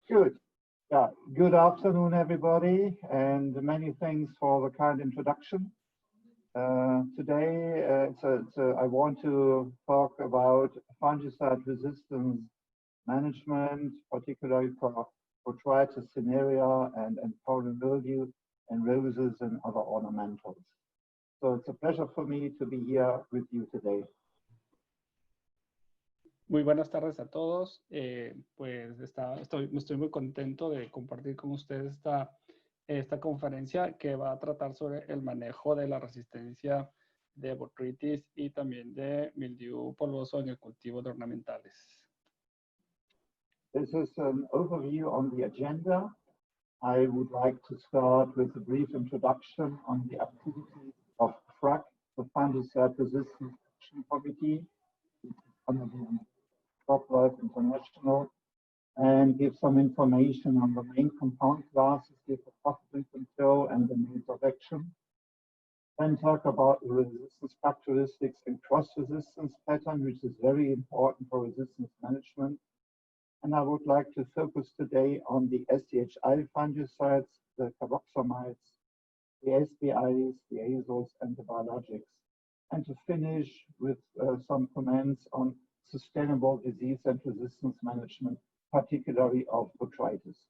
Good. Yeah. Good afternoon, everybody, and many thanks for the kind introduction. Today, I want to talk about fungicide resistance management, particularly for botrytis cinerea and powdery mildew and roses and other ornamentals. So it's a pleasure for me to be here with you today. Muy buenas tardes a todos. Estoy muy contento de compartir con ustedes esta conferencia que va a tratar sobre el manejo de la resistencia de botrytis y también de mildiu polvoso en el cultivo de ornamentales. This is an overview on the agenda. I would like to start with a brief introduction on the activities of FRAC, the Fungicide Resistance Action Committee, under the CropLife International, and give some information on the main compound classes, the pathogen control, and the means of action. Then talk about the resistance characteristics and cross-resistance pattern, which is very important for resistance management. And I would like to focus today on the SDHI fungicides, the carboxamides, the SBIs, the azoles, and the biologics. And to finish with some comments on sustainable disease and resistance management, particularly of botrytis.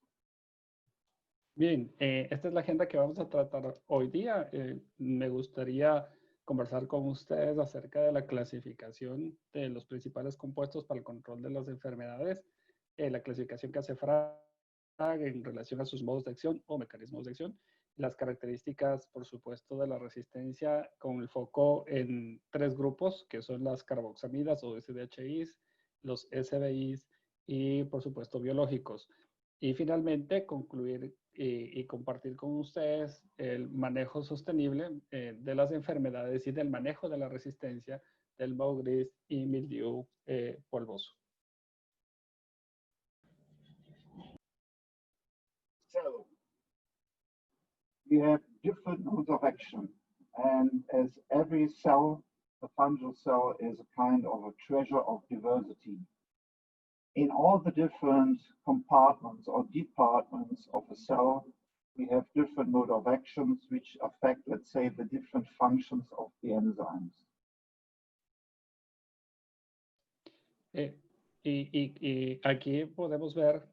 Bien, esta es la agenda que vamos a tratar hoy día. Me gustaría conversar con ustedes acerca de la clasificación de los principales compuestos para el control de las enfermedades, la clasificación que hace FRAC en relación a sus modos de acción o mecanismos de acción, las características, por supuesto, de la resistencia con el foco en tres grupos, que son las carboxamidas o SDHIs, los SBIs y, por supuesto, biológicos. Y finalmente, concluir y compartir con ustedes el manejo sostenible de las enfermedades y del manejo de la resistencia del moho gris y mildiu polvoso. So, we have different modes of action, and as every cell, the fungal cell is a kind of a treasure of diversity. In all the different compartments or departments of a cell, we have different mode of actions which affect, let's say, the different functions of the enzymes. Y aquí podemos ver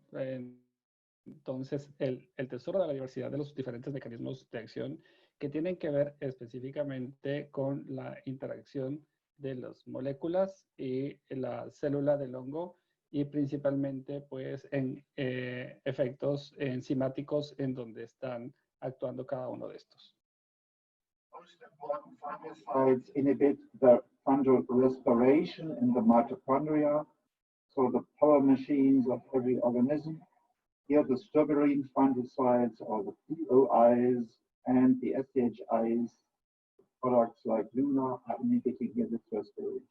entonces el tesoro de la diversidad de los diferentes mecanismos de acción que tienen que ver específicamente con la interacción de las moléculas y la célula del hongo y principalmente pues en efectos enzimáticos en donde están actuando cada uno de estos. Most important fungicides inhibit the fungal respiration in the mitochondria, so the power machines of every organism. Here the strawberry fungicides are the POIs and the SDHIs, products like Luna are inhibiting here the respiration.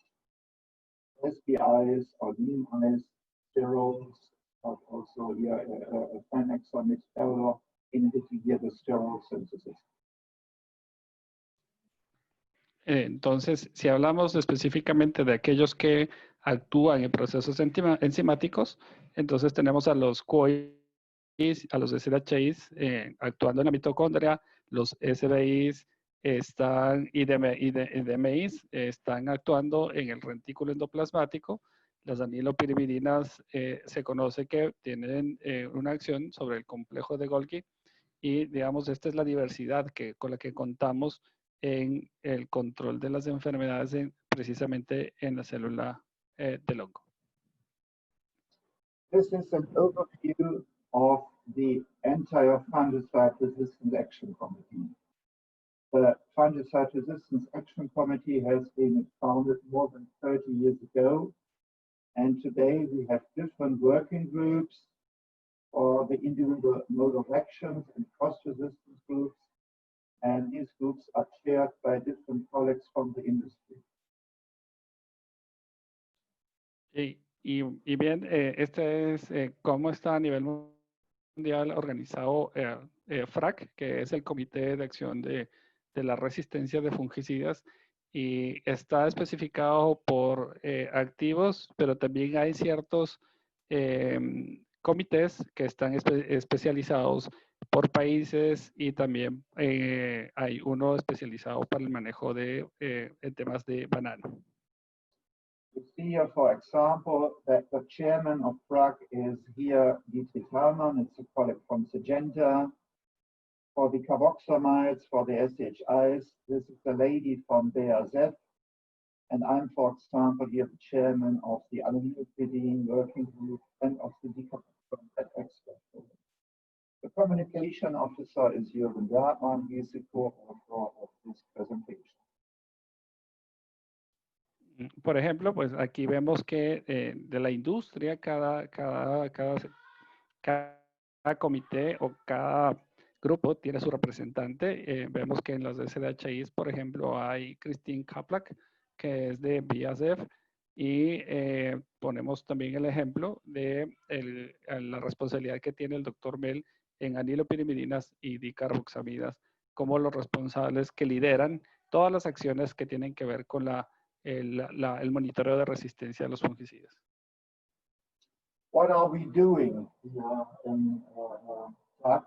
SBIs or neem-eyes, sterols, are also here phenoxamide sterol inhibiting here the sterol synthesis. Entonces, si hablamos específicamente de aquellos que actúan en procesos enzimáticos, entonces tenemos a los COIs, a los SDHIs actuando en la mitocondria, los SBIs y DMIs están actuando en el retículo endoplasmático. Las amilopiridinas se conoce que tienen una acción sobre el complejo de Golgi y, digamos, esta es la diversidad con la que contamos en el control de las enfermedades precisamente en la célula del hongo. This is an overview of the entire Fungicide Resistance Action Committee. The Fungicide Resistance Action Committee has been founded more than 30 years ago, and today we have different working groups for the individual mode of actions and cross-resistance groups. And these groups are chaired by different colleagues from the industry. Y bien, este es cómo está a nivel mundial organizado FRAC, que es el Comité de Acción de la Resistencia de Fungicidas, y está especificado por activos, pero también hay ciertos comités que están especializados por países y también hay uno especializado para el manejo de en temas de banano. You see here, for example, that the chairman of FRAC is here, Dietrich Hermann. It's a colleague from Syngenta. For the carboxamides, for the SHIs, this is the lady from BASF. And I'm, for example, here the chairman of the aminopidine working group and of the decarboxamide expert group. The communication officer is Jürgen Bergmann. He is the co-author of this presentation. Por ejemplo, pues aquí vemos que de la industria, cada comité o cada grupo tiene su representante. Vemos que en los SDHIs, por ejemplo, hay Christine Kaplak, que es de BASF, y ponemos también el ejemplo de la responsabilidad que tiene el doctor Mel en anilopirimidinas y dicarboxamidas, como los responsables que lideran todas las acciones que tienen que ver con el monitoreo de resistencia a los fungicidas. What are we doing here in FRAC?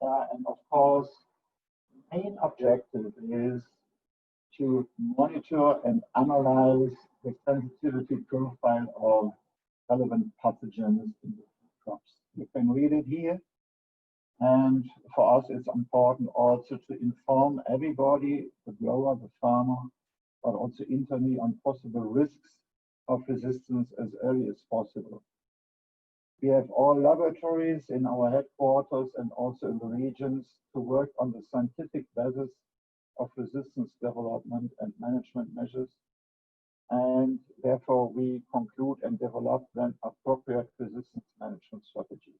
And of course, the main objective is to monitor and analyze the sensitivity profile of relevant pathogens in the food crops. You can read it here. And for us, it's important also to inform everybody, the grower, the farmer, but also internally on possible risks of resistance as early as possible. We have all laboratories in our headquarters and also in the regions to work on the scientific basis of resistance development and management measures. And therefore, we conclude and develop then appropriate resistance management strategies.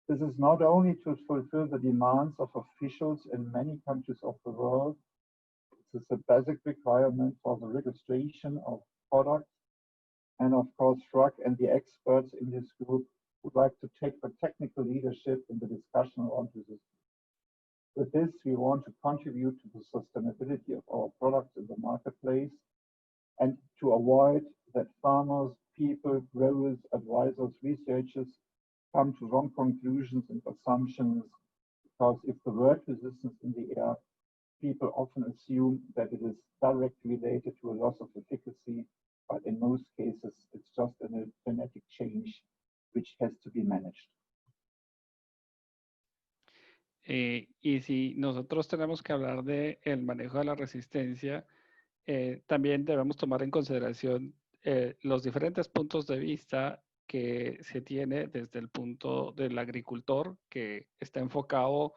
This is not only to fulfill the demands of officials in many countries of the world, it is a basic requirement for the registration of products. And of course, FRAC and the experts in this group would like to take the technical leadership in the discussion around resistance. With this, we want to contribute to the sustainability of our products in the marketplace and to avoid that farmers, people, growers, advisors, researchers come to wrong conclusions and assumptions, because if the word resistance in the air, people often assume that it is directly related to a loss of efficacy, but in most cases, it's just a genetic change which has to be managed. Y si nosotros tenemos que hablar de el manejo de la resistencia, también debemos tomar en consideración los diferentes puntos de vista que se tiene desde el punto del agricultor, que está enfocado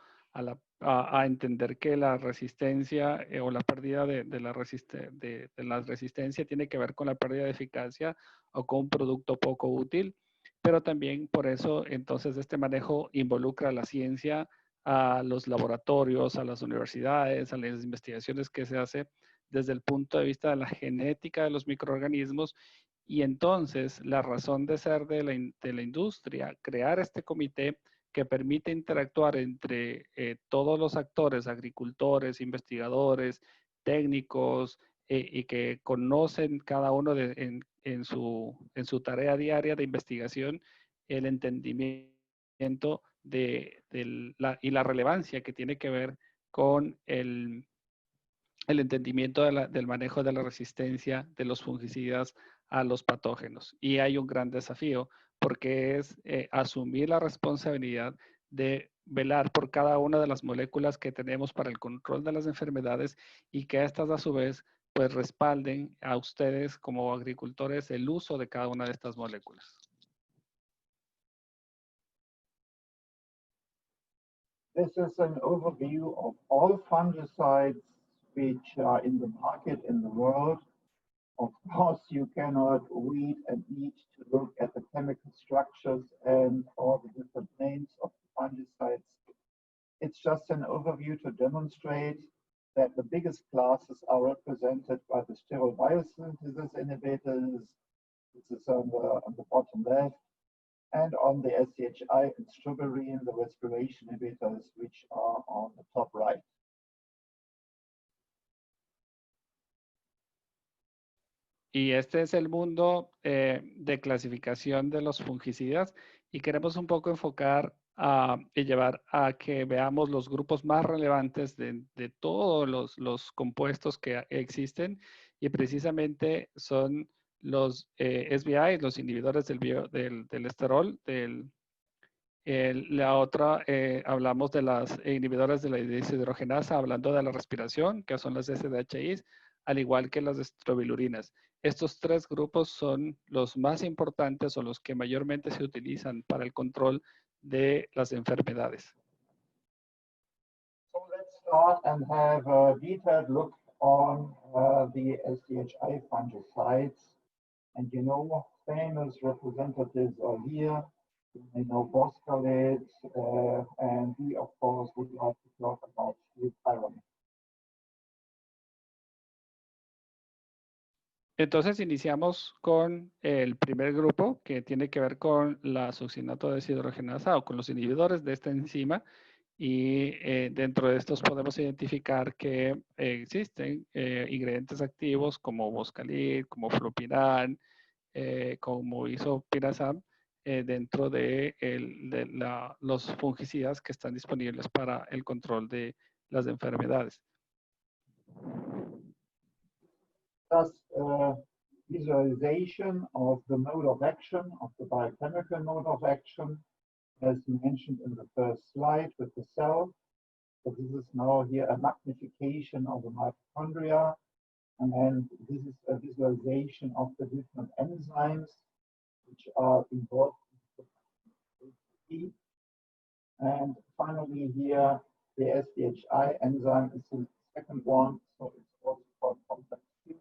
a entender que la resistencia o la pérdida de la resistencia tiene que ver con la pérdida de eficacia o con un producto poco útil, pero también por eso entonces este manejo involucra a la ciencia, a los laboratorios, a las universidades, a las investigaciones que se hace desde el punto de vista de la genética de los microorganismos. Y entonces la razón de ser de la industria, crear este comité que permite interactuar entre todos los actores, agricultores, investigadores, técnicos, y que conocen cada uno en su tarea diaria de investigación el entendimiento y la relevancia que tiene que ver con el entendimiento del manejo de la resistencia de los fungicidas a los patógenos. Y hay un gran desafío porque es asumir la responsabilidad de velar por cada una de las moléculas que tenemos para el control de las enfermedades y que estas a su vez pues respalden a ustedes como agricultores el uso de cada una de estas moléculas. This is an overview of all fungicides which are in the market in the world. Of course, you cannot read and need to look at the chemical structures and all the different names of the fungicides. It's just an overview to demonstrate that the biggest classes are represented by the sterile biosynthesis inhibitors. This is on the bottom left. And on the SCHI and suberin, the respiration inhibitors, which are on the top right. Y este es el mundo de clasificación de los fungicidas y queremos un poco enfocar y llevar a que veamos los grupos más relevantes de todos los compuestos que existen y precisamente son los SBI, los inhibidores del esterol, la otra, hablamos de las inhibidores de la deshidrogenasa, hablando de la respiración, que son las SDHIs, al igual que las estrobilurinas. Estos tres grupos son los más importantes o los que mayormente se utilizan para el control de las enfermedades. So let's start and have a detailed look on the SDHI fungicides. And you know, famous representatives are here. You know, boscalid, and we, of course, would like to talk about fluticasone. Entonces iniciamos con el primer grupo que tiene que ver con la succinato deshidrogenasa o con los inhibidores de esta enzima y dentro de estos podemos identificar que existen ingredientes activos como boscalid, como flopiran, como isopirazam dentro de los fungicidas que están disponibles para el control de las enfermedades. Thus, visualization of the mode of action, of the biochemical mode of action, as mentioned in the first slide with the cell. So this is now here a magnification of the mitochondria, and this is a visualization of the different enzymes which are involved in the and finally here, the SDHI enzyme is the second one, so it's also called complex 2.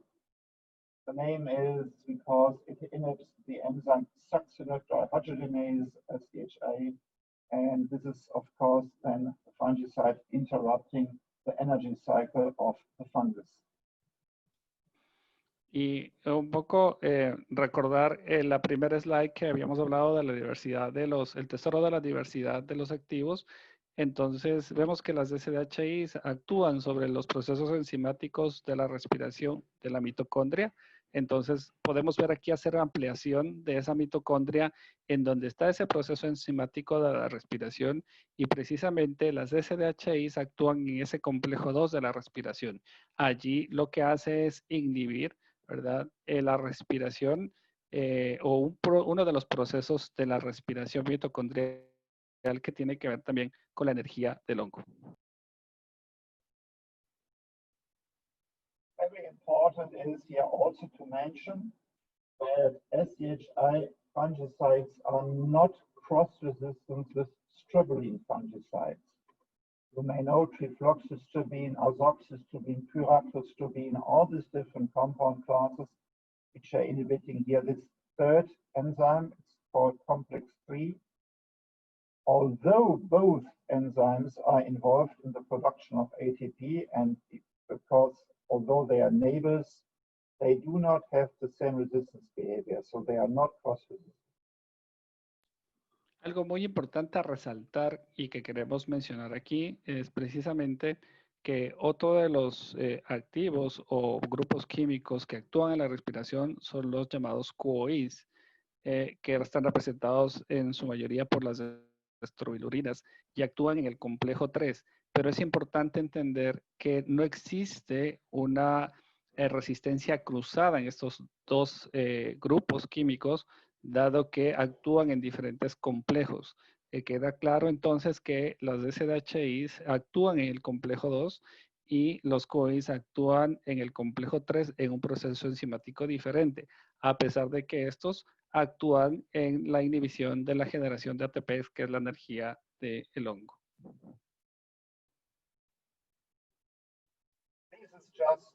The name is because it inhibits the enzyme succinate dehydrogenase, SDHI, and this is, of course, then the fungicide interrupting the energy cycle of the fungus. Y un poco recordar la primera slide que habíamos hablado de la diversidad el tesoro de la diversidad de los activos. Entonces vemos que las SDHIs actúan sobre los procesos enzimáticos de la respiración de la mitocondria. Entonces podemos ver aquí hacer ampliación de esa mitocondria en donde está ese proceso enzimático de la respiración y precisamente las SDHIs actúan en ese complejo 2 de la respiración. Allí lo que hace es inhibir, ¿verdad? La respiración uno de los procesos de la respiración mitocondrial que tiene que ver también con la energía del hongo. Very important is here also to mention that SDHI fungicides are not cross-resistant with strobilurin fungicides. You may know trifloxystrobin, azoxystrobin, pyraxystrobin, all these different compound classes which are inhibiting here this third enzyme. It's called complex 3. Although both enzymes are involved in the production of ATP, and because although they are neighbors, they do not have the same resistance behavior, so they are not cross-resistant. Algo muy importante a resaltar y que queremos mencionar aquí es precisamente que otro de los activos o grupos químicos que actúan en la respiración son los llamados QOIs, que están representados en su mayoría por las estrobilurinas y actúan en el complejo 3. Pero es importante entender que no existe una resistencia cruzada en estos dos grupos químicos, dado que actúan en diferentes complejos. Queda claro entonces que las SDHIs actúan en el complejo 2 y los COIs actúan en el complejo 3 en un proceso enzimático diferente, a pesar de que estos actúan en la inhibición de la generación de ATPs, que es la energía del hongo. This is just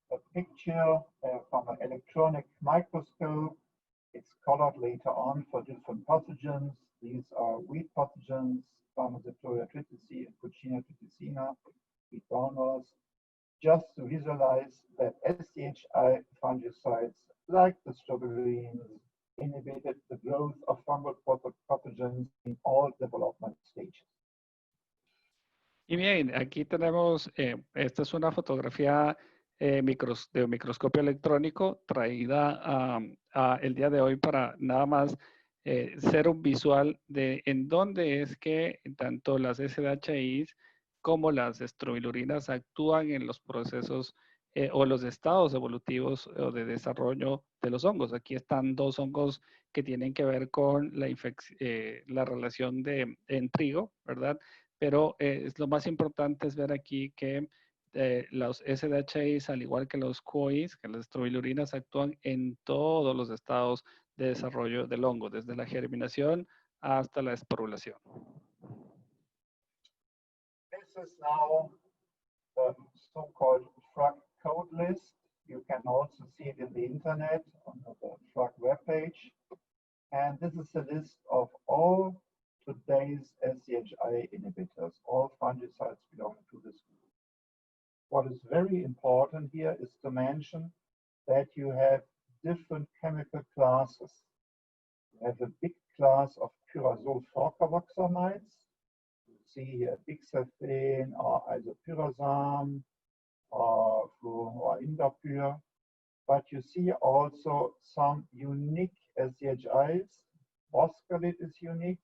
a picture from an electronic microscope. It's colored later on for different pathogens. These are wheat pathogens, Pharmaceuria triticina and Coccina triticina, wheat brown. Just to visualize that SDHI fungicides, like the strobilurins, inhibited the growth of fungal pathogens in all development stages. Y bien, aquí tenemos, esta es una fotografía de microscopio electrónico traída el día de hoy para nada más ser un visual de en dónde es que tanto las SDHIs como las estrobilurinas actúan en los procesos o los estados evolutivos o de desarrollo de los hongos. Aquí están dos hongos que tienen que ver con la relación en trigo, ¿verdad? Pero lo más importante es ver aquí que los SDHIs, al igual que los COIs, que las estrobilurinas, actúan en todos los estados de desarrollo del hongo, desde la germinación hasta la esporulación. This is now the so-called FRAC code list. You can also see it in the internet on the FRAC webpage. And this is a list of all today's SCHI inhibitors, all fungicides belonging to this group. What is very important here is to mention that you have different chemical classes. You have a big class of pyrazole 4-carboxamides. You see here bixafen or isopyrazam or indapyr. But you see also some unique SCHIs. Boscalid is unique.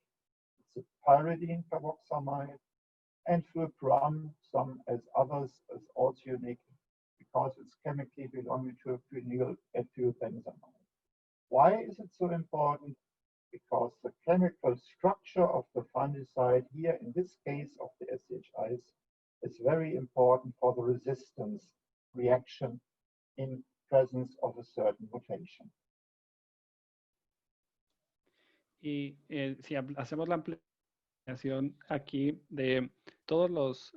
It's a pyridine carboxamide. And fluopram, some as others, is also unique because it's chemically belonging to a phenyl ethylbenzamide. Why is it so important? Because the chemical structure of the fungicide here, in this case of the SCHIs, is very important for the resistance reaction in presence of a certain mutation. Y si hacemos la ampliación aquí de todos los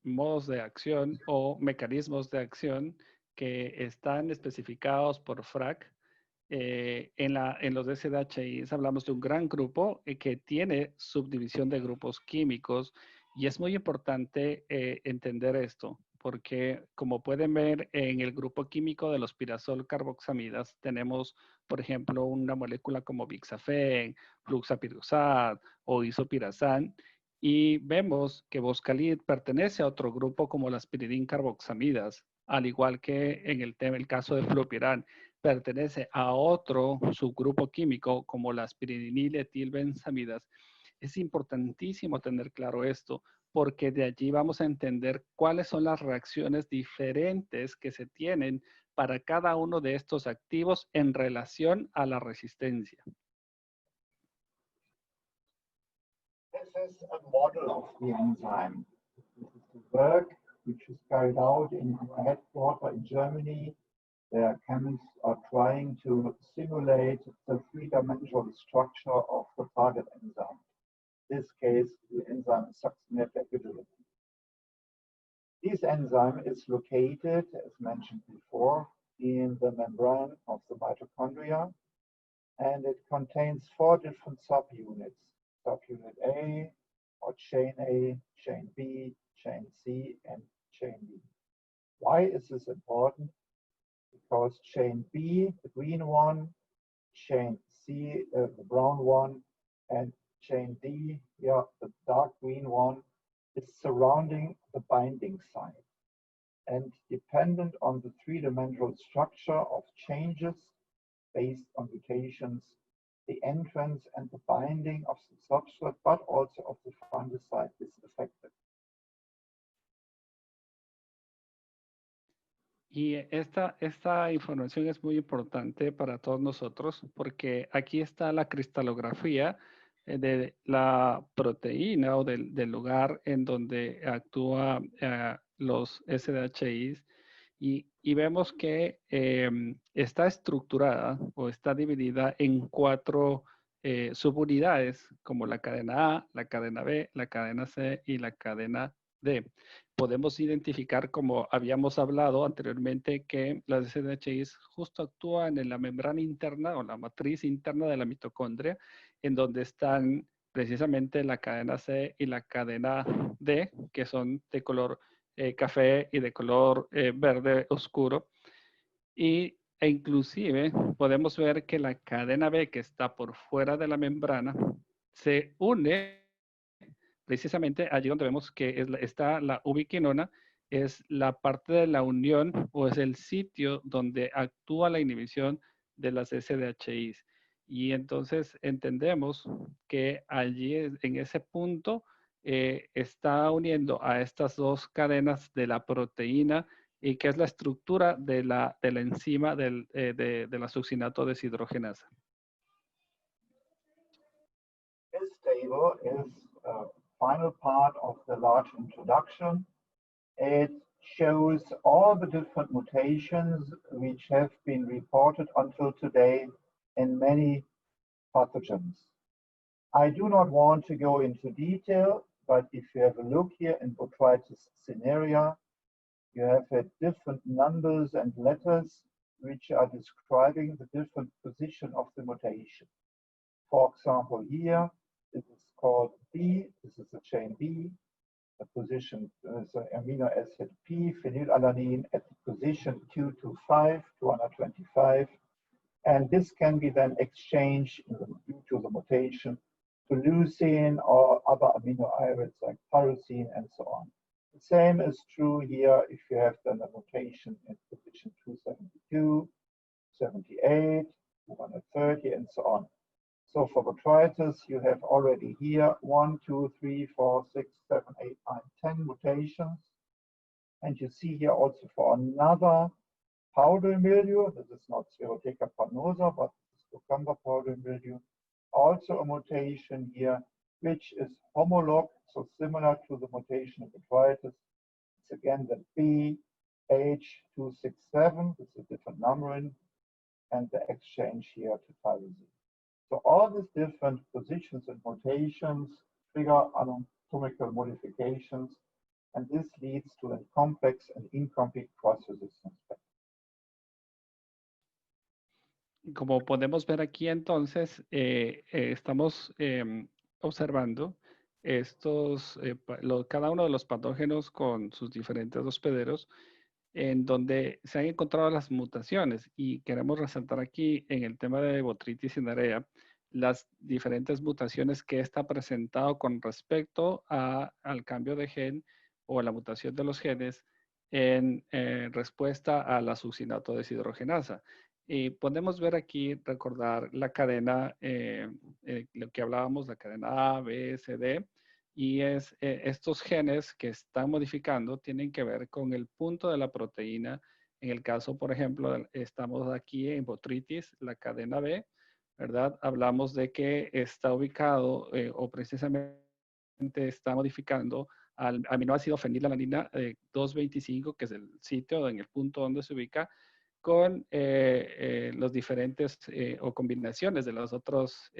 modos de acción o mecanismos de acción que están especificados por FRAC, en los SDHIs hablamos de un gran grupo que tiene subdivisión de grupos químicos y es muy importante entender esto porque como pueden ver en el grupo químico de los pirazol carboxamidas tenemos, por ejemplo, una molécula como bixafen, fluxapirosat o isopirazán y vemos que boscalid pertenece a otro grupo como las piridin carboxamidas, al igual que en el caso de fluopirán pertenece a otro subgrupo químico como las piridiniletilbenzamidas. Es importantísimo tener claro esto porque de allí vamos a entender cuáles son las reacciones diferentes que se tienen para cada uno de estos activos en relación a la resistencia. This is a model of the enzyme. This is the work which is carried out in our headquarters in Germany. The chemists are trying to simulate the three-dimensional structure of the target enzyme. In this case, the enzyme is succinate. This enzyme is located, as mentioned before, in the membrane of the mitochondria, and it contains 4 different subunits. Subunit A, or chain A, chain B, chain C, and chain D. Why is this important? Because chain B, the green one, chain C, the brown one, and chain D, yeah, the dark green one, is surrounding the binding site. And dependent on the three-dimensional structure of changes based on mutations, the entrance and the binding of the substrate, but also of the fungicide is affected. Y esta información es muy importante para todos nosotros porque aquí está la cristalografía de la proteína o del lugar en donde actúa los SDHIs y vemos que está estructurada o está dividida en 4 subunidades como la cadena A, la cadena B, la cadena C y la cadena D. Podemos identificar, como habíamos hablado anteriormente, que las SDHIs justo actúan en la membrana interna o la matriz interna de la mitocondria, en donde están precisamente la cadena C y la cadena D, que son de color café y de color verde oscuro. E inclusive podemos ver que la cadena B, que está por fuera de la membrana, se une precisamente allí donde vemos que está la ubiquinona es la parte de la unión o es el sitio donde actúa la inhibición de las SDHIs. Y entonces entendemos que allí en ese punto está uniendo a estas dos cadenas de la proteína y que es la estructura de la enzima de la succinato deshidrogenasa. This table is a final part of the large introduction. It shows all the different mutations which have been reported until today in many pathogens. I do not want to go into detail, but if you have a look here in Botrytis cinerea, you have different numbers and letters which are describing the different position of the mutation. For example, here, this is called B, this is the chain B, the position is the amino acid P, phenylalanine at the position 225, 225, and this can be then exchanged due to the mutation to leucine or other amino acids like tyrosine and so on. The same is true here if you have then a mutation in position 272, 78, 230, and so on. So for botrytis, you have already here 1, 2, 3, 4, 6, 7, 8, 9, 10 mutations. And you see here also for another powdery mildew, this is not Sphaerotheca panosa, but cucumber powdery mildew, also a mutation here, which is homolog, so similar to the mutation of botrytis. It's again the BH267, this is a different numbering, and the exchange here to tyrosine. So all these different positions and mutations trigger anatomical modifications, and this leads to a complex and incomplete cross-resistance. Como podemos ver aquí entonces, estamos observando cada uno de los patógenos con sus diferentes hospederos, en donde se han encontrado las mutaciones, y queremos resaltar aquí en el tema de Botrytis cinerea las diferentes mutaciones que está presentado con respecto al cambio de gen o a la mutación de los genes en respuesta a la succinato deshidrogenasa. Y podemos ver aquí, recordar la cadena, lo que hablábamos, la cadena A, B, C, D, y estos genes que están modificando tienen que ver con el punto de la proteína. En el caso, por ejemplo, estamos aquí en Botrytis, la cadena B, ¿verdad? Hablamos de que está ubicado o precisamente está modificando al aminoácido fenilalanina 225, que es el sitio en el punto donde se ubica, con los diferentes o combinaciones de los otros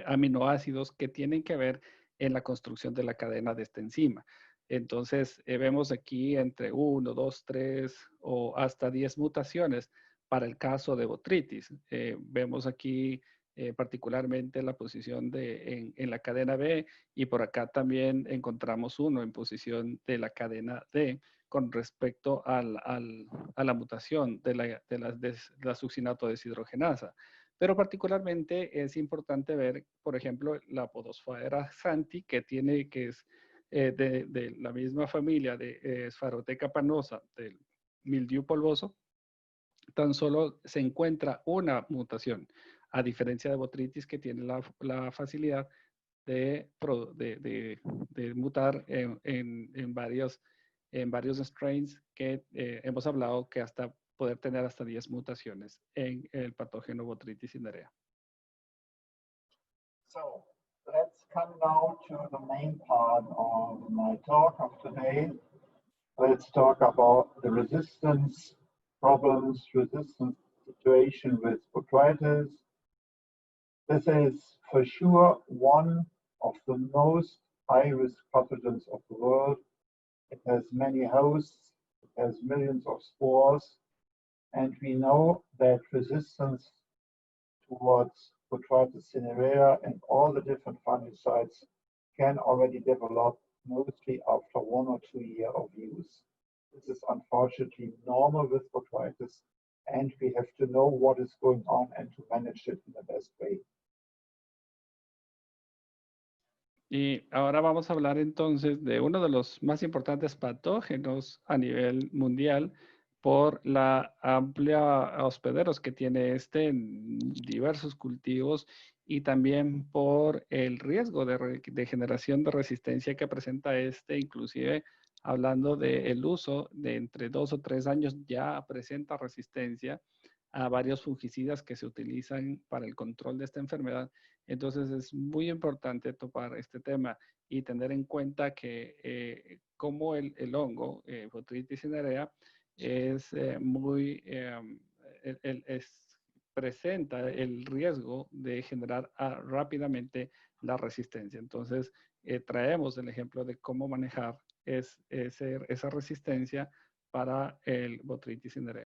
aminoácidos que tienen que ver en la construcción de la cadena de esta enzima. Entonces, vemos aquí entre 1, 2, 3 o hasta 10 mutaciones para el caso de Botrytis. Vemos aquí particularmente la posición en la cadena B, y por acá también encontramos uno en posición de la cadena D con respecto a la mutación de la succinato deshidrogenasa. Pero particularmente es importante ver, por ejemplo, la Podosphera xanthi, que es de la misma familia de Sphaerotheca panosa, del mildiu polvoso. Tan solo se encuentra una mutación, a diferencia de Botrytis, que tiene la facilidad de mutar en varios strains que hemos hablado, que hasta poder tener hasta 10 mutaciones en el patógeno Botrytis cinerea. So let's come now to the main part of my talk of today. Let's talk about the resistance problems, resistance situation with botrytis. This is for sure one of the most high-risk pathogens of the world. It has many hosts, it has millions of spores, and we know that resistance towards Botrytis cinerea and all the different fungicides can already develop mostly after 1 or 2 years of use. This is unfortunately normal with botrytis, and we have to know what is going on and to manage it in the best way. Y ahora vamos a hablar entonces de uno de los más importantes patógenos a nivel mundial por la amplia hospederos que tiene este en diversos cultivos y también por el riesgo de generación de resistencia que presenta este, inclusive hablando del uso de entre 2 o 3 años ya presenta resistencia a varios fungicidas que se utilizan para el control de esta enfermedad. Entonces es muy importante topar este tema y tener en cuenta que como el hongo, Botrytis cinerea, es presenta el riesgo de generar rápidamente la resistencia. Entonces, traemos el ejemplo de cómo manejar esa resistencia para el Botrytis cinerea.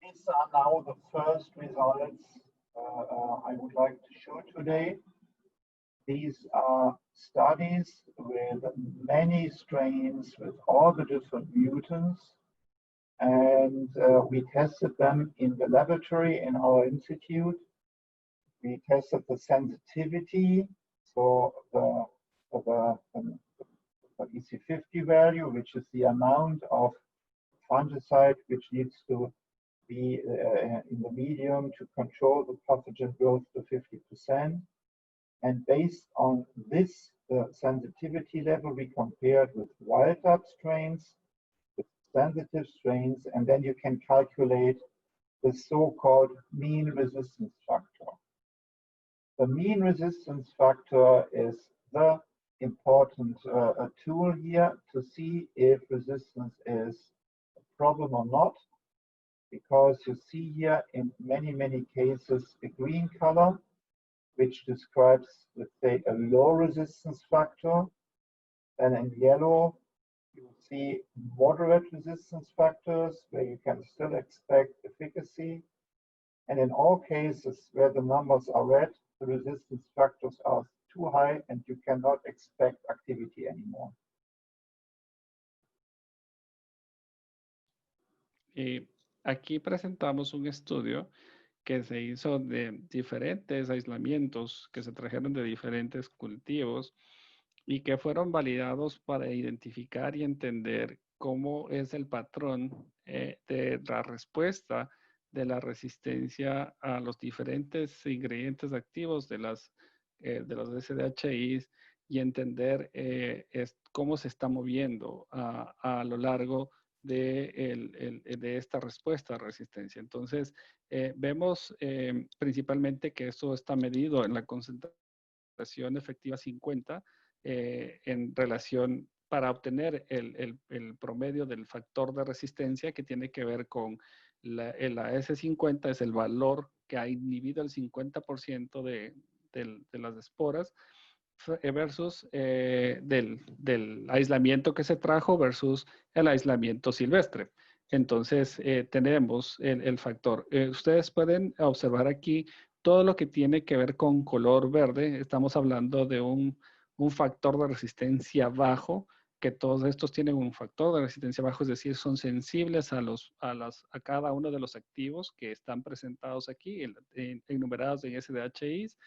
These are now the first results I would like to show today. These are studies with many strains with all the different mutants, and we tested them in the laboratory in our institute. We tested the sensitivity, so the EC50 value, which is the amount of fungicide which needs to be in the medium to control the pathogen growth to 50%. And based on this sensitivity level, we compared with wild type strains, with sensitive strains, and then you can calculate the so-called mean resistance factor. The mean resistance factor is the important tool here to see if resistance is a problem or not, because you see here in many cases a green color, which describes, let's say, a low resistance factor. And in yellow, you see moderate resistance factors where you can still expect efficacy. And in all cases where the numbers are red, the resistance factors are too high and you cannot expect activity anymore. Y aquí presentamos un estudio que se hizo de diferentes aislamientos que se trajeron de diferentes cultivos y que fueron validados para identificar y entender cómo es el patrón de la respuesta de la resistencia a los diferentes ingredientes activos de los SDHIs y entender cómo se está moviendo a lo largo de esta respuesta a resistencia. Entonces, vemos principalmente que eso está medido en la concentración efectiva 50 en relación para obtener el promedio del factor de resistencia que tiene que ver con la S50, es el valor que ha inhibido el 50% de las esporas versus del aislamiento que se trajo versus el aislamiento silvestre. Entonces, tenemos el factor. Ustedes pueden observar aquí todo lo que tiene que ver con color verde. Estamos hablando de un factor de resistencia bajo, que todos estos tienen un factor de resistencia bajo, es decir, son sensibles a cada uno de los activos que están presentados aquí, enumerados en SDHIs.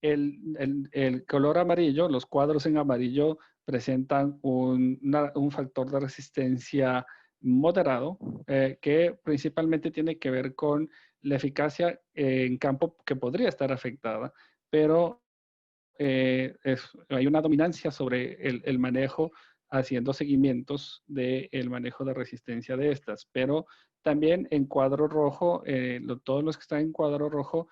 El color amarillo, los cuadros en amarillo presentan un factor de resistencia moderado que principalmente tiene que ver con la eficacia en campo que podría estar afectada, pero hay una dominancia sobre el manejo haciendo seguimientos del manejo de resistencia de estas, pero también en cuadro rojo, todos los que están en cuadro rojo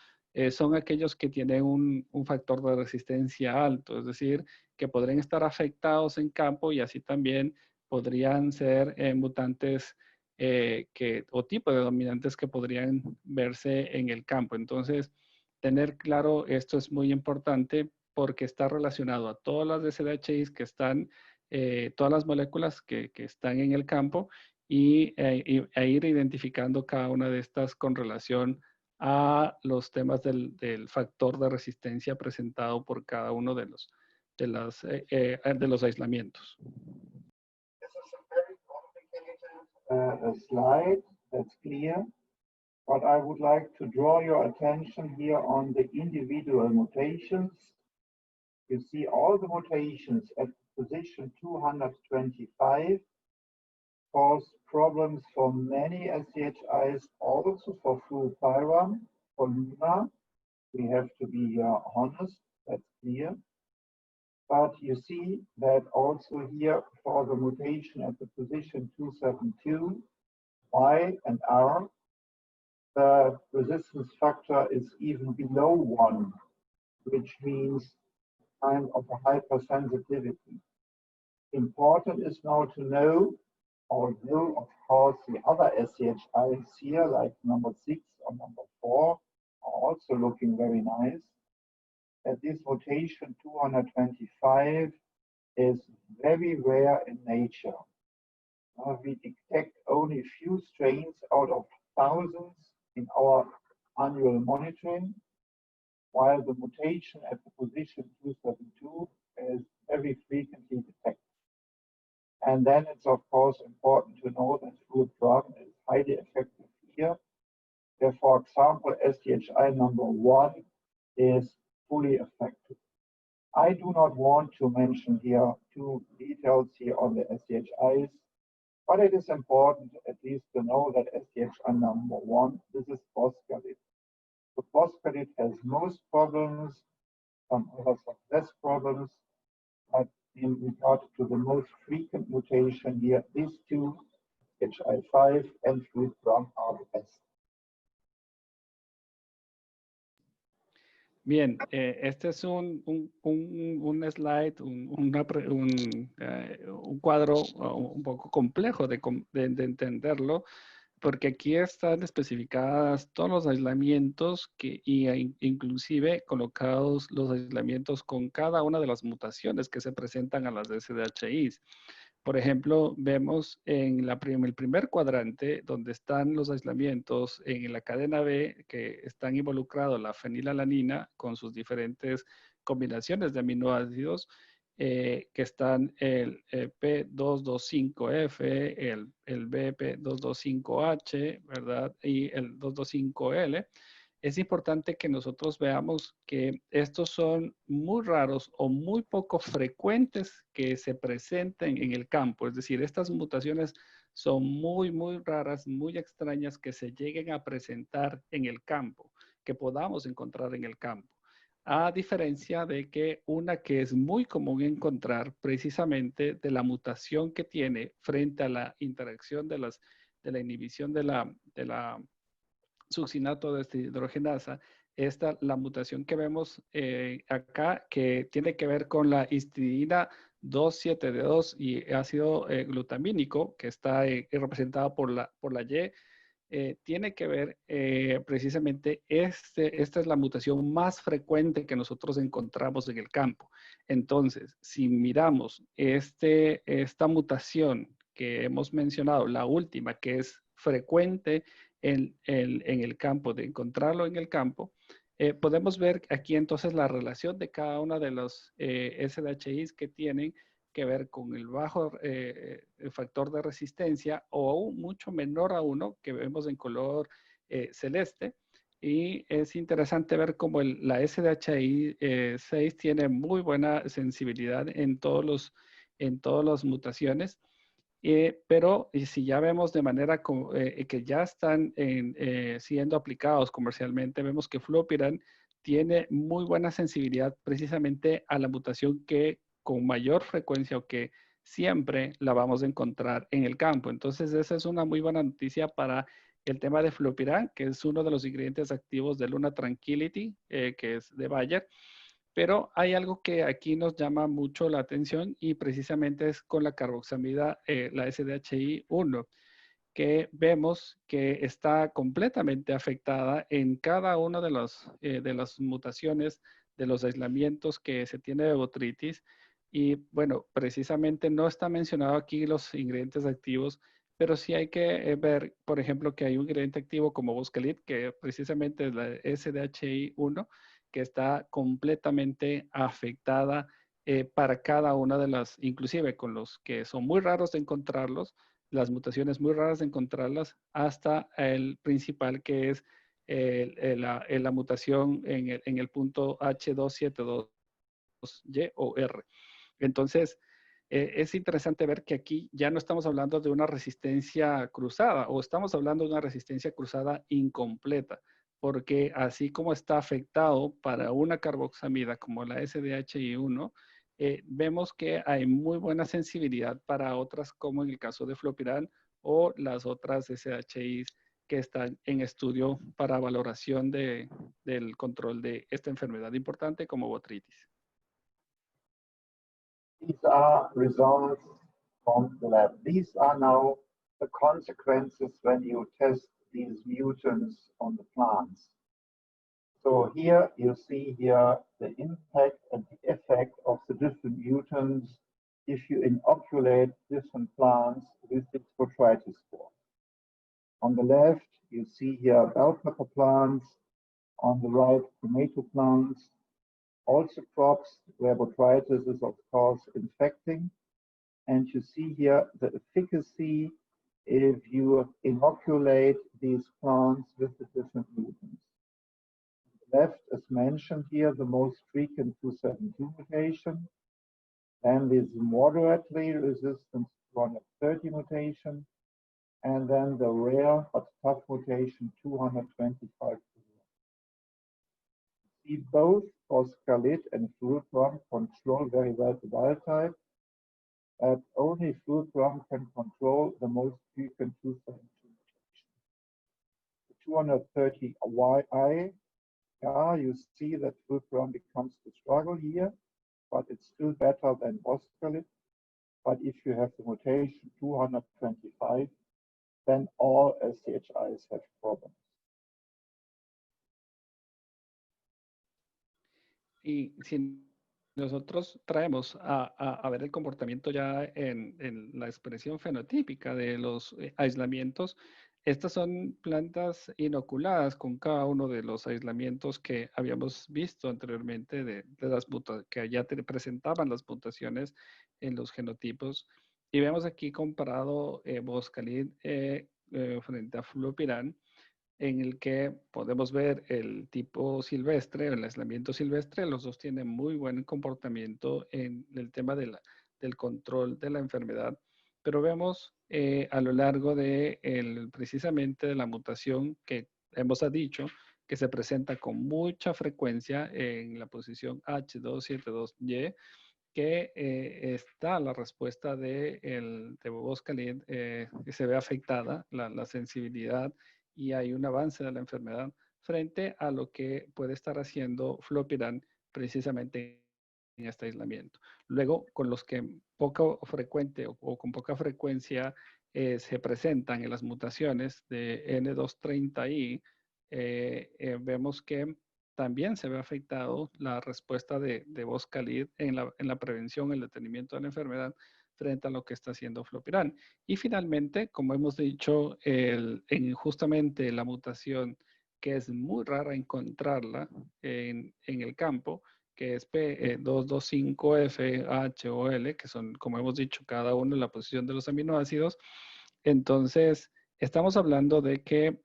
son aquellos que tienen un factor de resistencia alto, es decir, que podrían estar afectados en campo y así también podrían ser mutantes o tipo de dominantes que podrían verse en el campo. Entonces, tener claro esto es muy importante porque está relacionado a todas las SDHIs que están, todas las moléculas que están en el campo y ir identificando cada una de estas con relación a los temas del factor de resistencia presentado por cada uno de los aislamientos. This is a very complicated slide, that's clear. But I would like to draw your attention here on the individual mutations. you see all the mutations at position 225 cause problems for many SCHIs, also for fluopyram, for Luna. We have to be honest, that's clear. But you see that also here for the mutation at the position 272, Y and R, the resistance factor is even below 1, which means kind of a hypersensitivity. Important is now to know, although of course the other SCHIs here, like number 6 or number 4, are also looking very nice, that this mutation 225 is very rare in nature. We detect only a few strains out of thousands in our annual monitoring, while the mutation at the position 272 is very frequently detected. And then it's of course important to know that fluopyram is highly effective here. Where, for example, SCHI number 1 is fully effective. I do not want to mention here two details here on the SCHIs, but it is important at least to know that SCHI number 1, this is Boscalid. The Boscalid has most problems, some others have less problems, but in regard to the most frequent mutation here, these two, SCHI5 and fluopyram, are the best. Bien, este es un slide, un cuadro un poco complejo de entenderlo, porque aquí están especificadas todos los aislamientos inclusive colocados los aislamientos con cada una de las mutaciones que se presentan a las SDHIs. Por ejemplo, vemos en el primer cuadrante donde están los aislamientos en la cadena B que están involucrados la fenilalanina con sus diferentes combinaciones de aminoácidos, que están el P225F, el BP225H, ¿verdad? Y el 225L. Es importante que nosotros veamos que estos son muy raros o muy poco frecuentes que se presenten en el campo. Es decir, estas mutaciones son muy, muy raras, muy extrañas que se lleguen a presentar en el campo, que podamos encontrar en el campo. A diferencia de que una que es muy común encontrar precisamente de la mutación que tiene frente a la interacción de la inhibición de la succinato deshidrogenasa, la mutación que vemos acá, que tiene que ver con la histidina 2,7-D2 y ácido glutamínico, que está representado por la Y, tiene que ver precisamente, esta es la mutación más frecuente que nosotros encontramos en el campo. Entonces, si miramos esta mutación que hemos mencionado, la última, que es frecuente en el campo, de encontrarlo en el campo, podemos ver aquí entonces la relación de cada una de los SDHIs que tienen que ver con el bajo el factor de resistencia o aún mucho menor a 1 que vemos en color celeste. Y es interesante ver cómo la SDHI 6 tiene muy buena sensibilidad en todas las mutaciones. Pero si ya vemos de manera que ya están siendo aplicados comercialmente, vemos que fluopyram tiene muy buena sensibilidad precisamente a la mutación que con mayor frecuencia o que siempre la vamos a encontrar en el campo. Entonces, esa es una muy buena noticia para el tema de fluopyram, que es uno de los ingredientes activos de Luna Tranquility, que es de Bayer. Pero hay algo que aquí nos llama mucho la atención y precisamente es con la carboxamida, la SDHI1, que vemos que está completamente afectada en cada una de las mutaciones de los aislamientos que se tiene de botrytis. Y bueno, precisamente no está mencionado aquí los ingredientes activos, pero sí hay que ver, por ejemplo, que hay un ingrediente activo como Boscalid, que precisamente es la SDHI1, que está completamente afectada para cada una de las, inclusive con los que son muy raros de encontrarlos, las mutaciones muy raras de encontrarlas, hasta el principal que es la mutación en el punto H272 Y o R. Entonces, es interesante ver que aquí ya no estamos hablando de una resistencia cruzada o estamos hablando de una resistencia cruzada incompleta, porque así como está afectado para una carboxamida como la SDHI1, vemos que hay muy buena sensibilidad para otras como en el caso de flopiran o las otras SHIs que están en estudio para valoración del control de esta enfermedad importante como botritis. These are results from the lab. These are now the consequences when you test these mutants on the plants. So here you see here the impact and the effect of the different mutants if you inoculate different plants with this botrytis spore. On the left, you see here bell pepper plants. On the right, tomato plants. Also crops where botrytis is of course infecting. And you see here the efficacy if you inoculate these plants with the different mutants. Left, as mentioned here, the most frequent 272 mutation, then this moderately resistant 230 mutation, and then the rare but tough mutation 225. See both Boscalit and fluidram control very well the wild type, but only fluidram can control the most frequent 272 mutation. The 230 YI, yeah, you see that fluidram becomes the struggle here, but it's still better than Boscalit. But if you have the mutation 225, then all SCHIs have problems. Y si nosotros traemos a ver el comportamiento ya en la expresión fenotípica de los aislamientos, estas son plantas inoculadas con cada uno de los aislamientos que habíamos visto anteriormente de las que ya presentaban las mutaciones en los genotipos. Y vemos aquí comparado Boscalit frente a Fluopiran, en el que podemos ver el tipo silvestre, el aislamiento silvestre. Los dos tienen muy buen comportamiento en el tema del control de la enfermedad, pero vemos a lo largo de precisamente de la mutación que hemos dicho que se presenta con mucha frecuencia en la posición H272Y, que está la respuesta de Boscalit, que se ve afectada, la sensibilidad, y hay un avance de la enfermedad frente a lo que puede estar haciendo Flopiran precisamente en este aislamiento. Luego, con los que poco frecuente o con poca frecuencia se presentan en las mutaciones de N230I, vemos que también se ve afectado la respuesta de Boscalit en la prevención, el detenimiento de la enfermedad frente a lo que está haciendo Flopiran. Y finalmente, como hemos dicho, justamente la mutación que es muy rara encontrarla en el campo, que es P225F, H o L, que son, como hemos dicho, cada uno en la posición de los aminoácidos. Entonces, estamos hablando de que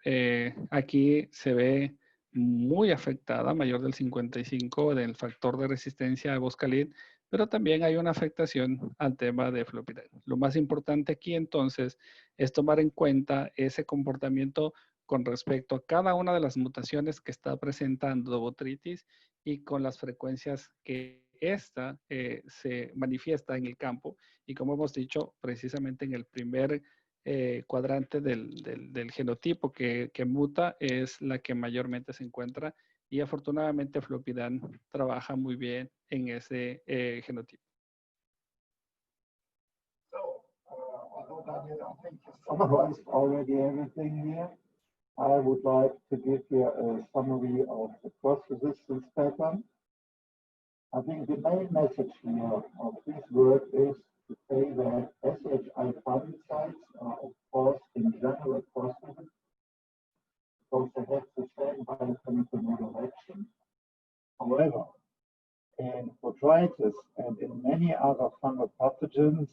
aquí se ve muy afectada, mayor del 55 del factor de resistencia de Boscalit, pero también hay una afectación al tema de Flopiran. Lo más importante aquí entonces es tomar en cuenta ese comportamiento con respecto a cada una de las mutaciones que está presentando botritis y con las frecuencias que esta se manifiesta en el campo. Y como hemos dicho, precisamente en el primer cuadrante del genotipo que muta es la que mayormente se encuentra, y afortunadamente Flopiran trabaja muy bien en ese genotipo. So, although Daniel, I think you summarized already everything here, I would like to give you a summary of the cross-resistance pattern. I think the main message here of this work is to say that SHI fungicides are, of course, in general cross-resistant because they have the same biochemical mode of action. However, in botrytis and in many other fungal pathogens,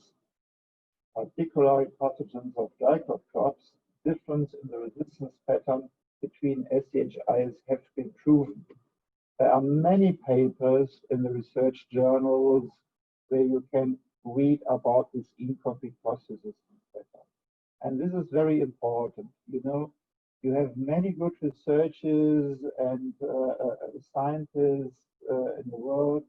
particularly pathogens of dicot crops, difference in the resistance pattern between SCHIs have been proven. There are many papers in the research journals where you can read about this incomplete cross-resistance pattern. And this is very important. You know, you have many good researchers and scientists in the world,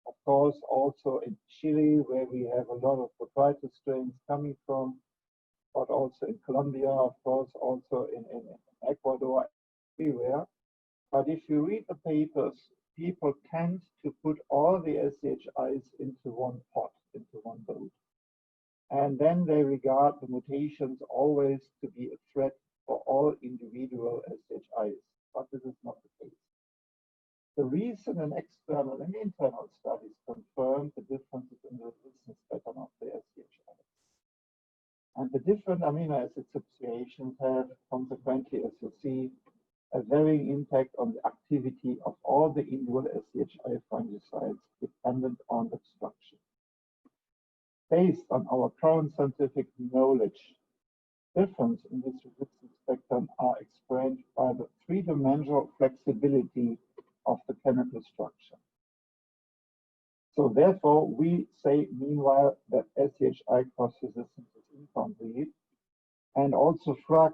of course, also in Chile, where we have a lot of proprietary strains coming from, but also in Colombia, of course, also in Ecuador, everywhere. But if you read the papers, people tend to put all the SCHIs into one pot, into one boat. And then they regard the mutations always to be a threat for all individual SHIs. But this is not the case. The recent and external and internal studies confirm the differences in the resistance pattern of the SCHIs. And the different amino acid substitutions have consequently, as you see, a varying impact on the activity of all the individual SCHI fungicides dependent on the structure. Based on our current scientific knowledge, difference in this resistance spectrum are explained by the three-dimensional flexibility of the chemical structure. So therefore, we say, meanwhile, that SCHI cross-resistance is incomplete. And also FRAC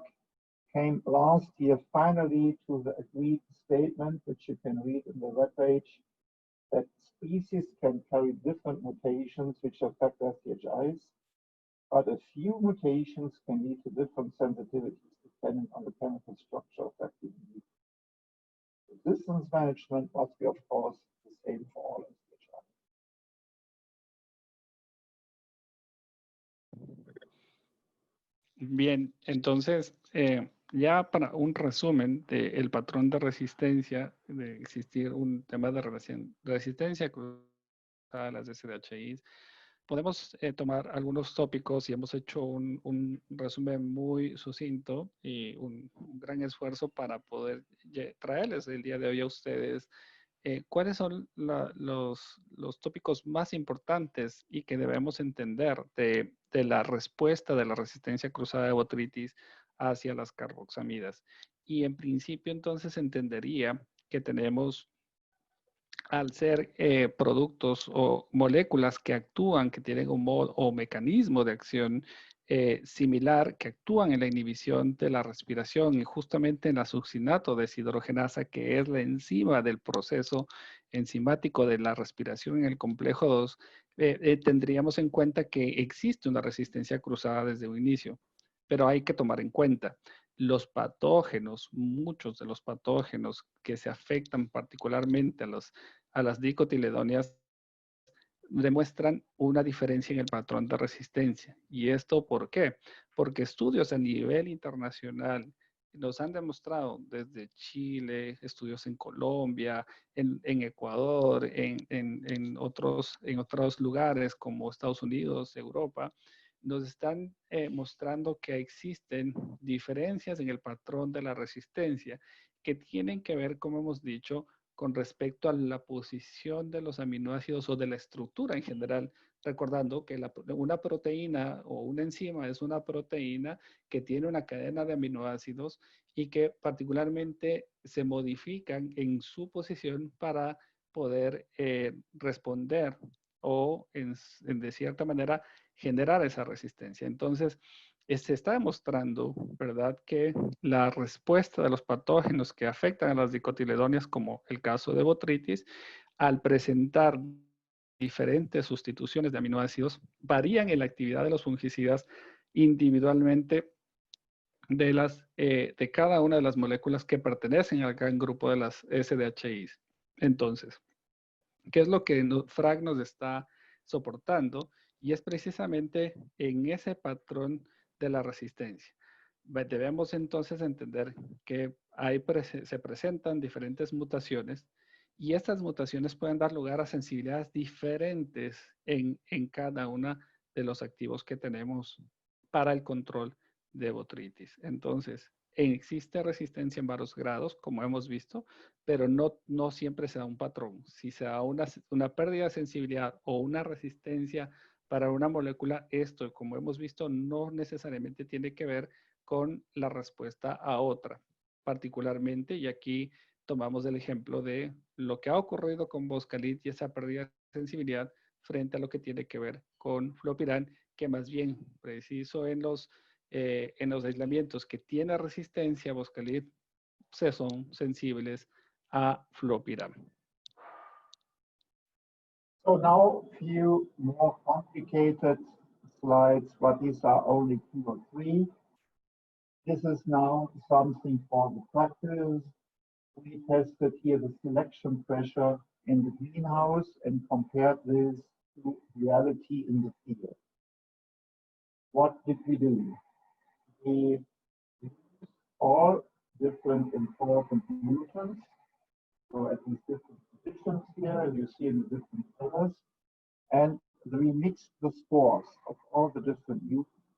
came last year finally to the agreed statement, which you can read in the webpage, that species can carry different mutations which affect SCHIs, but a few mutations can lead to different sensitivities depending on the chemical structure of that individual. Resistance management must be, of course, the same for all SCHIs. Bien, entonces, ya para un resumen del patrón de resistencia, de existir un tema de resistencia a las SDHIs, podemos tomar algunos tópicos y hemos hecho un resumen muy sucinto y un gran esfuerzo para poder traerles el día de hoy a ustedes cuáles son los tópicos más importantes y que debemos entender de la respuesta de la resistencia cruzada de botrytis hacia las carboxamidas. Y en principio entonces entendería que tenemos, al ser productos o moléculas que actúan, que tienen un modo o mecanismo de acción similar, que actúan en la inhibición de la respiración y justamente en la succinato deshidrogenasa, que es la enzima del proceso enzimático de la respiración en el complejo 2, tendríamos en cuenta que existe una resistencia cruzada desde un inicio, pero hay que tomar en cuenta los patógenos, muchos de los patógenos que se afectan particularmente a las dicotiledóneas demuestran una diferencia en el patrón de resistencia. ¿Y esto por qué? Porque estudios a nivel internacional nos han demostrado desde Chile, estudios en Colombia, en Ecuador, en otros lugares como Estados Unidos, Europa, nos están mostrando que existen diferencias en el patrón de la resistencia que tienen que ver, como hemos dicho, con respecto a la posición de los aminoácidos o de la estructura en general, recordando que una proteína o una enzima es una proteína que tiene una cadena de aminoácidos y que particularmente se modifican en su posición para poder responder o de cierta manera generar esa resistencia. Entonces, se está demostrando, ¿verdad?, que la respuesta de los patógenos que afectan a las dicotiledóneas, como el caso de botrytis, al presentar diferentes sustituciones de aminoácidos, varían en la actividad de los fungicidas individualmente de cada una de las moléculas que pertenecen al gran grupo de las SDHIs. Entonces, ¿qué es lo que FRAC nos está soportando? Y es precisamente en ese patrón de la resistencia. Debemos entonces entender que se presentan diferentes mutaciones y estas mutaciones pueden dar lugar a sensibilidades diferentes en cada uno de los activos que tenemos para el control de botrytis. Entonces, existe resistencia en varios grados, como hemos visto, pero no siempre se da un patrón. Si se da una pérdida de sensibilidad o una resistencia para una molécula, esto, como hemos visto, no necesariamente tiene que ver con la respuesta a otra. Particularmente, y aquí tomamos el ejemplo de lo que ha ocurrido con Boscalit y esa pérdida de sensibilidad frente a lo que tiene que ver con Flopiran, que más bien preciso en los aislamientos que tiene resistencia a Boscalit se son sensibles a Flopiran. So now a few more complicated slides, but these are only 2 or 3. This is now something for the practice. We tested here the selection pressure in the greenhouse and compared this to reality in the field. What did we do? We used all different important mutants, so at these different positions here, you see in the different colors, and we mixed the scores of all the different mutants,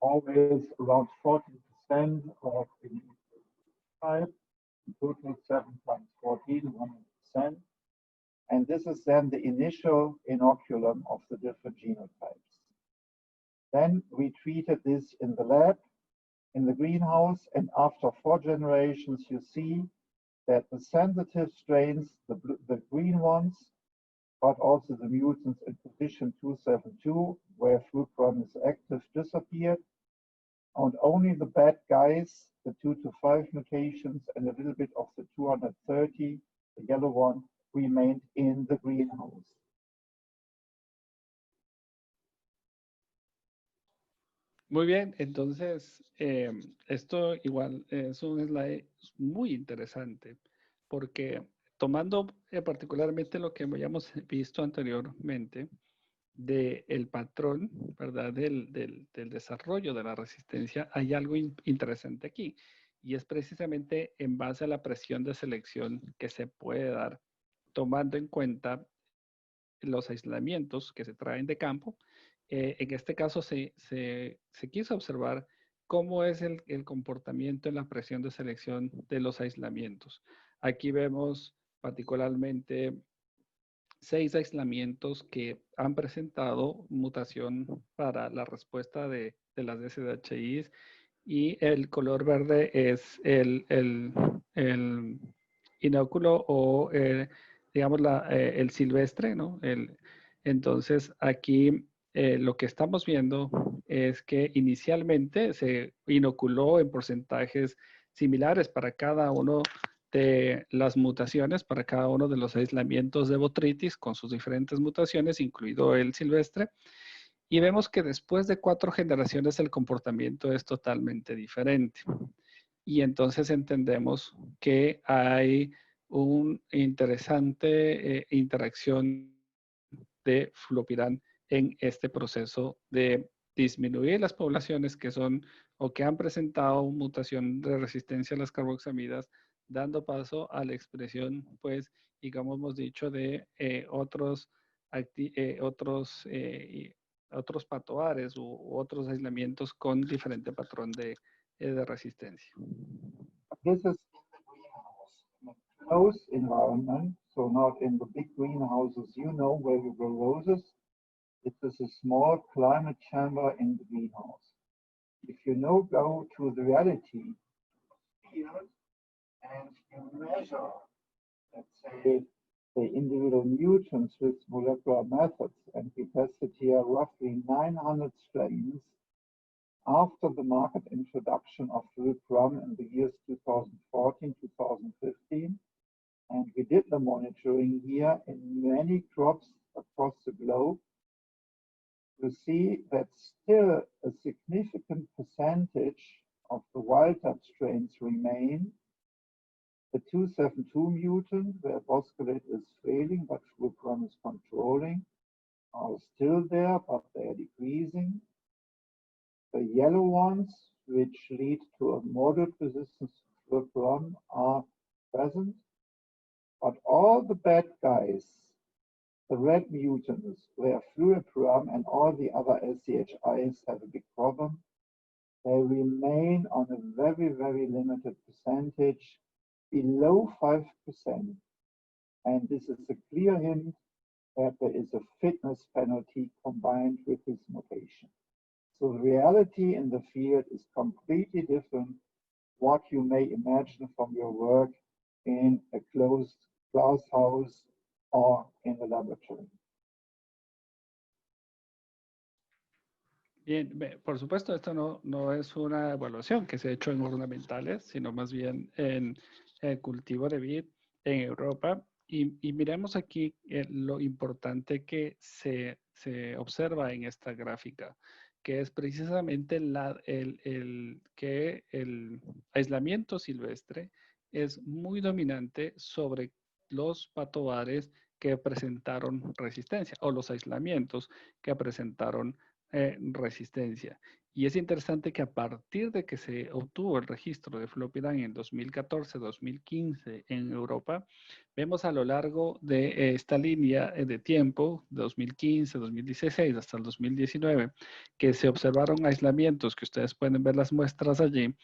always around 40% of the type, total 7 times 14, 100%. And this is then the initial inoculum of the different genotypes. Then we treated this in the lab, in the greenhouse, and after 4 generations, you see that the sensitive strains, the green ones, but also the mutants in position 272, where flucron is active, disappeared. And only the bad guys, the 2 to 5 mutations, and a little bit of the 230, the yellow one, remained in the greenhouse. Muy bien, entonces esto igual es un slide muy interesante porque tomando particularmente lo que habíamos visto anteriormente del patrón, ¿verdad? Del desarrollo de la resistencia, hay algo interesante aquí y es precisamente en base a la presión de selección que se puede dar tomando en cuenta los aislamientos que se traen de campo. En este caso se quiso observar cómo es el comportamiento en la presión de selección de los aislamientos. Aquí vemos particularmente 6 aislamientos que han presentado mutación para la respuesta de las SDHIs y el color verde es el inóculo o digamos el silvestre, ¿no? Entonces aquí lo que estamos viendo es que inicialmente se inoculó en porcentajes similares para cada uno de las mutaciones, para cada uno de los aislamientos de Botrytis con sus diferentes mutaciones, incluido el silvestre. Y vemos que después de 4 generaciones el comportamiento es totalmente diferente. Y entonces entendemos que hay una interesante interacción de Flopiran en este proceso de disminuir las poblaciones que son o que han presentado mutación de resistencia a las carboxamidas, dando paso a la expresión, pues, digamos, hemos dicho, de otros patoares u otros aislamientos con diferente patrón de resistencia. This is in a closed environment, so not in the big greenhouses, you know, where you grow roses. It is a small climate chamber in the greenhouse. If you now go to the reality field and you measure, let's say, the individual mutants with molecular methods, and we tested here roughly 900 strains after the market introduction of flucron in the years 2014, 2015, and we did the monitoring here in many crops across the globe, you see that still a significant percentage of the wild-type strains remain. The 272 mutant, where boscalate is failing, but flucron is controlling, are still there, but they are decreasing. The yellow ones, which lead to a moderate resistance to flucron, are present. But all the bad guys, the red mutants, where fluoperam and all the other SCHIs have a big problem, they remain on a very, very limited percentage, below 5%. And this is a clear hint that there is a fitness penalty combined with this mutation. So the reality in the field is completely different what you may imagine from your work in a closed glass house or in the laboratory. Bien, por supuesto, esto no es una evaluación que se ha hecho en ornamentales, sino más bien en el cultivo de vid en Europa. Y miremos aquí lo importante que se observa en esta gráfica, que es precisamente que el aislamiento silvestre es muy dominante sobre los patobares que presentaron resistencia o los aislamientos que presentaron resistencia. Y es interesante que a partir de que se obtuvo el registro de Flopidan en 2014-2015 en Europa, vemos a lo largo de esta línea de tiempo, 2015-2016 hasta el 2019, que se observaron aislamientos, que ustedes pueden ver las muestras allí,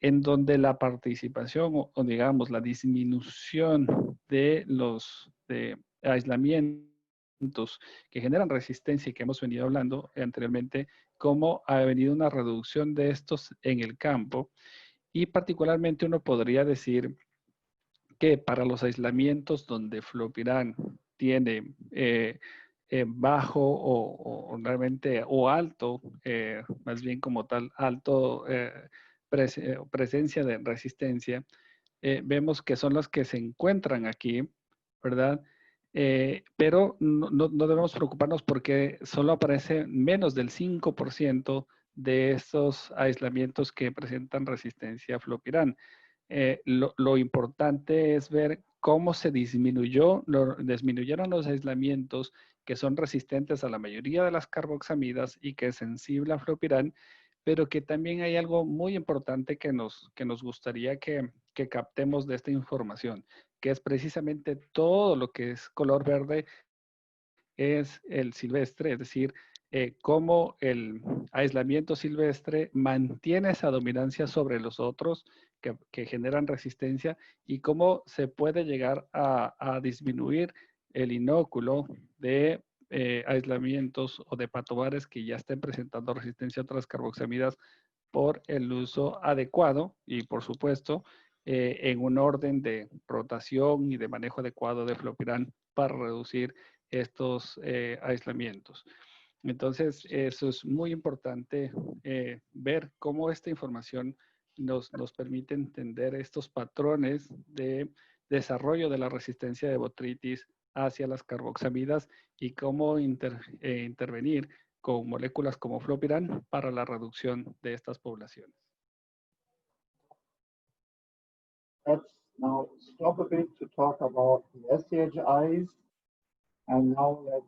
en donde la participación o digamos la disminución de los aislamientos que generan resistencia y que hemos venido hablando anteriormente, cómo ha venido una reducción de estos en el campo. Y particularmente uno podría decir que para los aislamientos donde Flopiran tiene bajo o realmente o alto, más bien como tal, alto presencia de resistencia, vemos que son las que se encuentran aquí, ¿verdad? Pero no debemos preocuparnos porque solo aparece menos del 5% de estos aislamientos que presentan resistencia a Flopiran. Lo importante es ver cómo se disminuyeron los aislamientos que son resistentes a la mayoría de las carboxamidas y que es sensible a Flopiran, pero que también hay algo muy importante que nos gustaría que captemos de esta información, que es precisamente todo lo que es color verde es el silvestre, es decir, cómo el aislamiento silvestre mantiene esa dominancia sobre los otros que generan resistencia y cómo se puede llegar a disminuir el inóculo de aislamientos o de patobares que ya estén presentando resistencia a otras carboxamidas por el uso adecuado y, por supuesto, en un orden de rotación y de manejo adecuado de Flopiran para reducir estos aislamientos. Entonces, eso es muy importante ver cómo esta información nos permite entender estos patrones de desarrollo de la resistencia de botritis hacia las carboxamidas y cómo intervenir con moléculas como Flopiran para la reducción de estas poblaciones. Let's now stop a bit to talk about the SCHIs, and now let's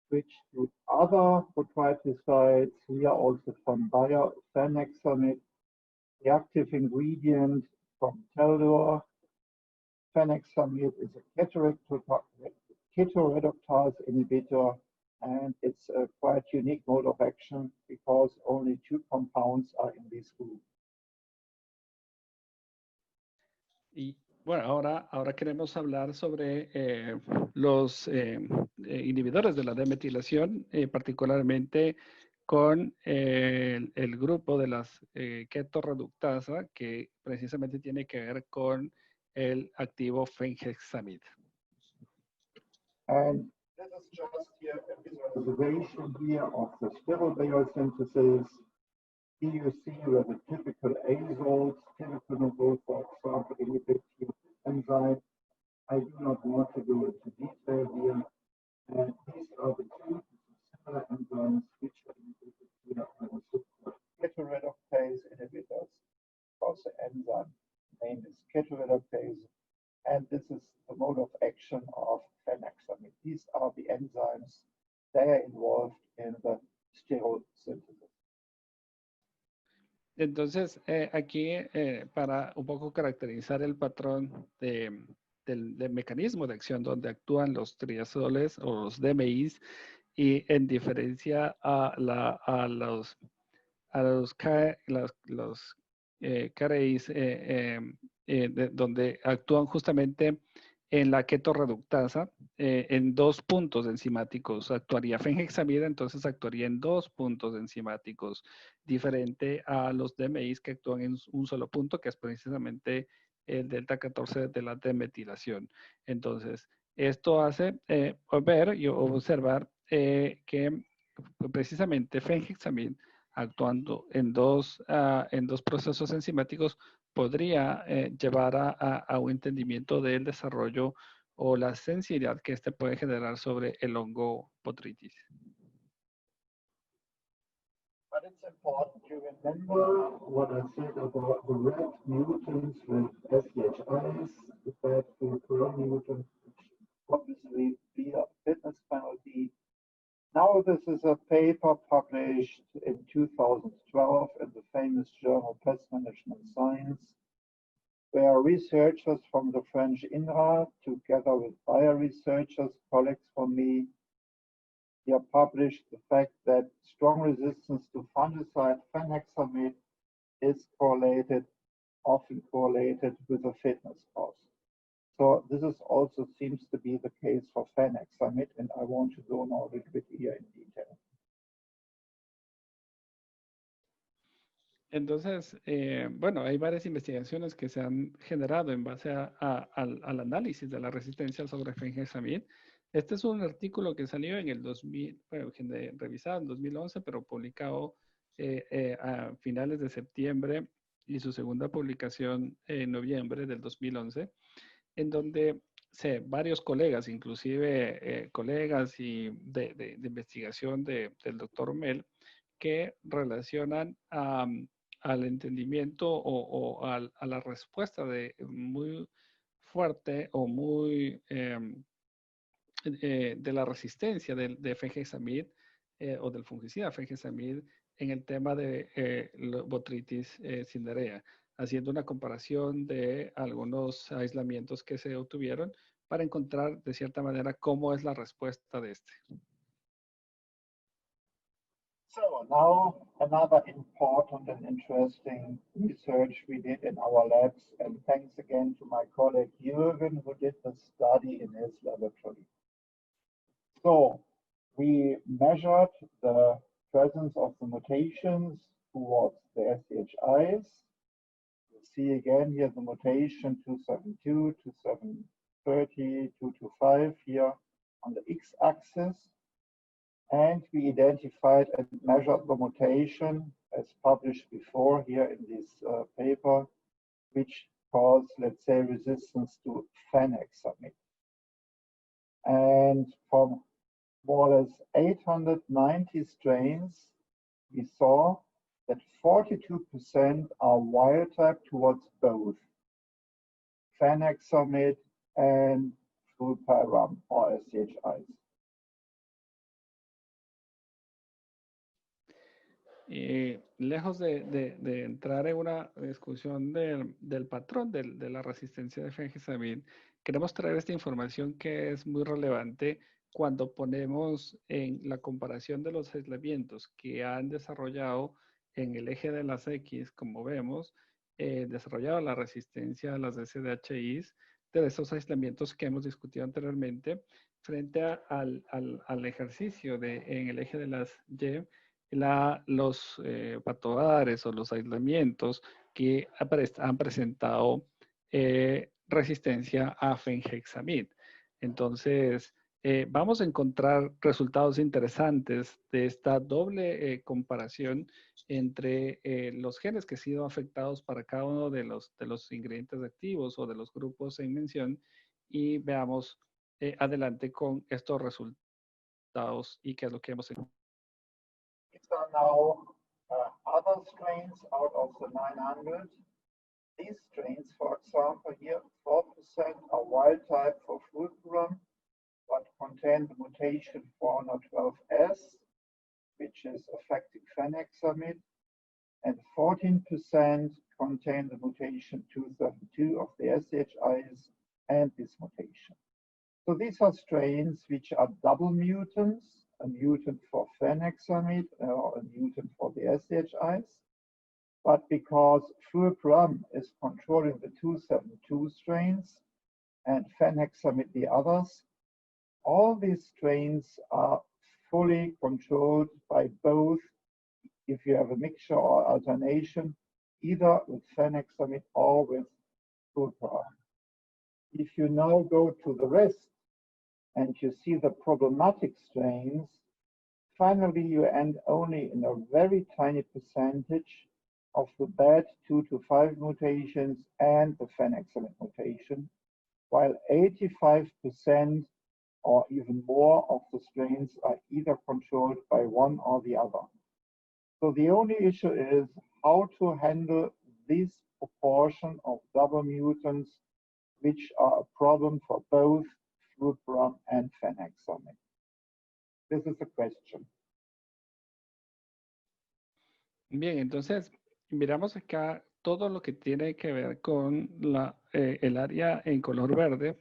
switch to other botryticides. Here also from Bayer, phenexamid, the active ingredient from Teldor. Phenexamid is a ketoreductase inhibitor, and it's a quite unique mode of action because only 2 compounds are in this group. Y bueno, ahora queremos hablar sobre los inhibidores de la demetilación, particularmente con el grupo de las ketorreductasa, que precisamente tiene que ver con el activo fenhexamid. And this is just here a visualization here of the sterile biosynthesis. Here you see where the typical azoles, typical, for example, inhibit enzyme. I do not want to go into detail here. And these are the two similar enzymes which are inhibited here are the so-called ketoreductase inhibitors. Also, enzyme name is ketoreductase, and this is the mode of action of phenexamid. These are the enzymes they are involved in the sterol synthesis. Entonces, aquí para un poco caracterizar el patrón del mecanismo de acción donde actúan los triazoles o los DMIs y en diferencia a los KRIs donde actúan justamente en la ketorreductasa en 2 puntos enzimáticos. Actuaría fenhexamida, entonces actuaría en 2 puntos enzimáticos, diferente a los DMIs que actúan en un solo punto, que es precisamente el delta 14 de la demetilación. Entonces, esto hace ver y observar que precisamente fenhexamid, actuando en dos procesos enzimáticos, podría llevar a un entendimiento del desarrollo o la sensibilidad que este puede generar sobre el hongo Botrytis. But it's important to remember what I said about the red mutants with SCHIs, the bad fluorophore mutants, which obviously be a fitness penalty. Now this is a paper published in 2012 in the famous journal Pest Management Science, where researchers from the French INRA, together with Bayer researchers, colleagues from me, here published the fact that strong resistance to fungicide fenhexamid is often correlated with a fitness cost. So this is also seems to be the case for fenhexamid, and I want to go now a little bit here in detail. Entonces, bueno, hay varias investigaciones que se han generado en base al análisis de la resistencia sobre fenhexamid. Este es un artículo que salió en el 2000, bueno, revisado en 2011, pero publicado a finales de septiembre y su segunda publicación en noviembre del 2011, en donde varios colegas, inclusive colegas y de investigación del doctor Mel, que relacionan al entendimiento o a la respuesta muy fuerte o muy de la resistencia de fenhexamid o del fungicida fenhexamid en el tema de Botrytis cinerea, haciendo una comparación de algunos aislamientos que se obtuvieron para encontrar de cierta manera cómo es la respuesta de este. So now another important and interesting research we did in our labs, and thanks again to my colleague Jürgen, who did the study in his laboratory. So we measured the presence of the mutations towards the SCHIs. You see again here the mutation 272, 2730, 225 here on the x-axis. And we identified and measured the mutation as published before here in this paper, which caused, let's say, resistance to fenhexamid. And from more or less 890 strains, we saw that 42% are wild type towards both fenhexamid and fluoropyram or SCHIs. Lejos de entrar en una discusión del patrón de la resistencia de fenhexamid, queremos traer esta información que es muy relevante cuando ponemos en la comparación de los aislamientos que han desarrollado en el eje de las X, como vemos, desarrollado la resistencia a las SDHIs de esos aislamientos que hemos discutido anteriormente frente al ejercicio en el eje de las Y, los patoares o los aislamientos que han presentado resistencia a fenhexamid. Entonces, vamos a encontrar resultados interesantes de esta doble comparación entre los genes que han sido afectados para cada uno de los ingredientes activos o de los grupos en mención, y veamos adelante con estos resultados y qué es lo que hemos encontrado. These are now other strains out of the 900. These strains, for example, here 4% are wild type for fluoropyram, but contain the mutation 412S, which is affecting fenhexamid, and 14% contain the mutation 232 of the SCHIs and this mutation. So these are strains which are double mutants, a mutant for fenhexamid or a mutant for the SCHIs. But because fluoropyram is controlling the 272 strains and fenhexamid the others, all these strains are fully controlled by both, if you have a mixture or alternation, either with fenhexamid or with fluorpyran. If you now go to the rest and you see the problematic strains, finally you end only in a very tiny percentage of the bad 2 to 5 mutations and the phenexamin mutation, while 85% or even more of the strains are either controlled by one or the other. So the only issue is how to handle this proportion of double mutants, which are a problem for both fluorpyran and phenexamin. This is the question. Bien, entonces miramos acá todo lo que tiene que ver con el área en color verde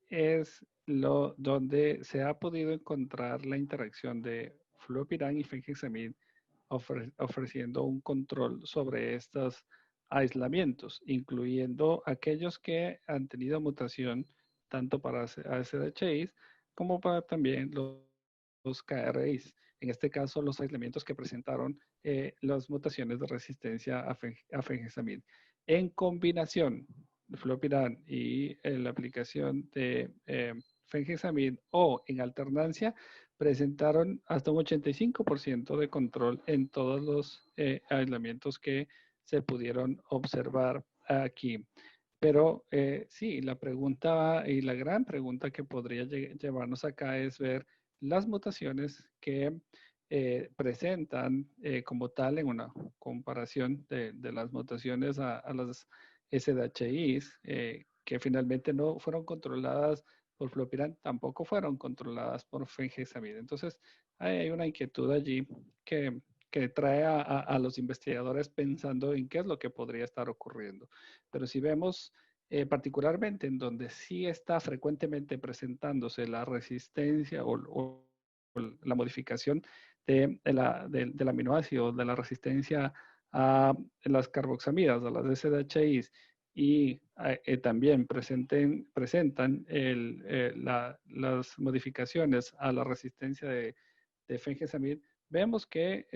es donde se ha podido encontrar la interacción de fluopyran y fenhexamid ofreciendo un control sobre estos aislamientos, incluyendo aquellos que han tenido mutación tanto para ASDHIs como para también los KRIs. En este caso, los aislamientos que presentaron las mutaciones de resistencia a fenhexamid. En combinación, fluopyran y la aplicación de fenhexamid o en alternancia, presentaron hasta un 85% de control en todos los aislamientos que se pudieron observar aquí. Pero sí, la pregunta y la gran pregunta que podría llevarnos acá es ver las mutaciones que presentan como tal en una comparación de las mutaciones a las SDHIs, que finalmente no fueron controladas por fluopyran, tampoco fueron controladas por fenhexamid. Entonces, hay una inquietud allí que trae a los investigadores pensando en qué es lo que podría estar ocurriendo. Pero si vemos particularmente en donde sí está frecuentemente presentándose la resistencia o la modificación del aminoácido, de la resistencia a las carboxamidas, a las SDHIs, y también presentan las modificaciones a la resistencia de fenhexamid, vemos que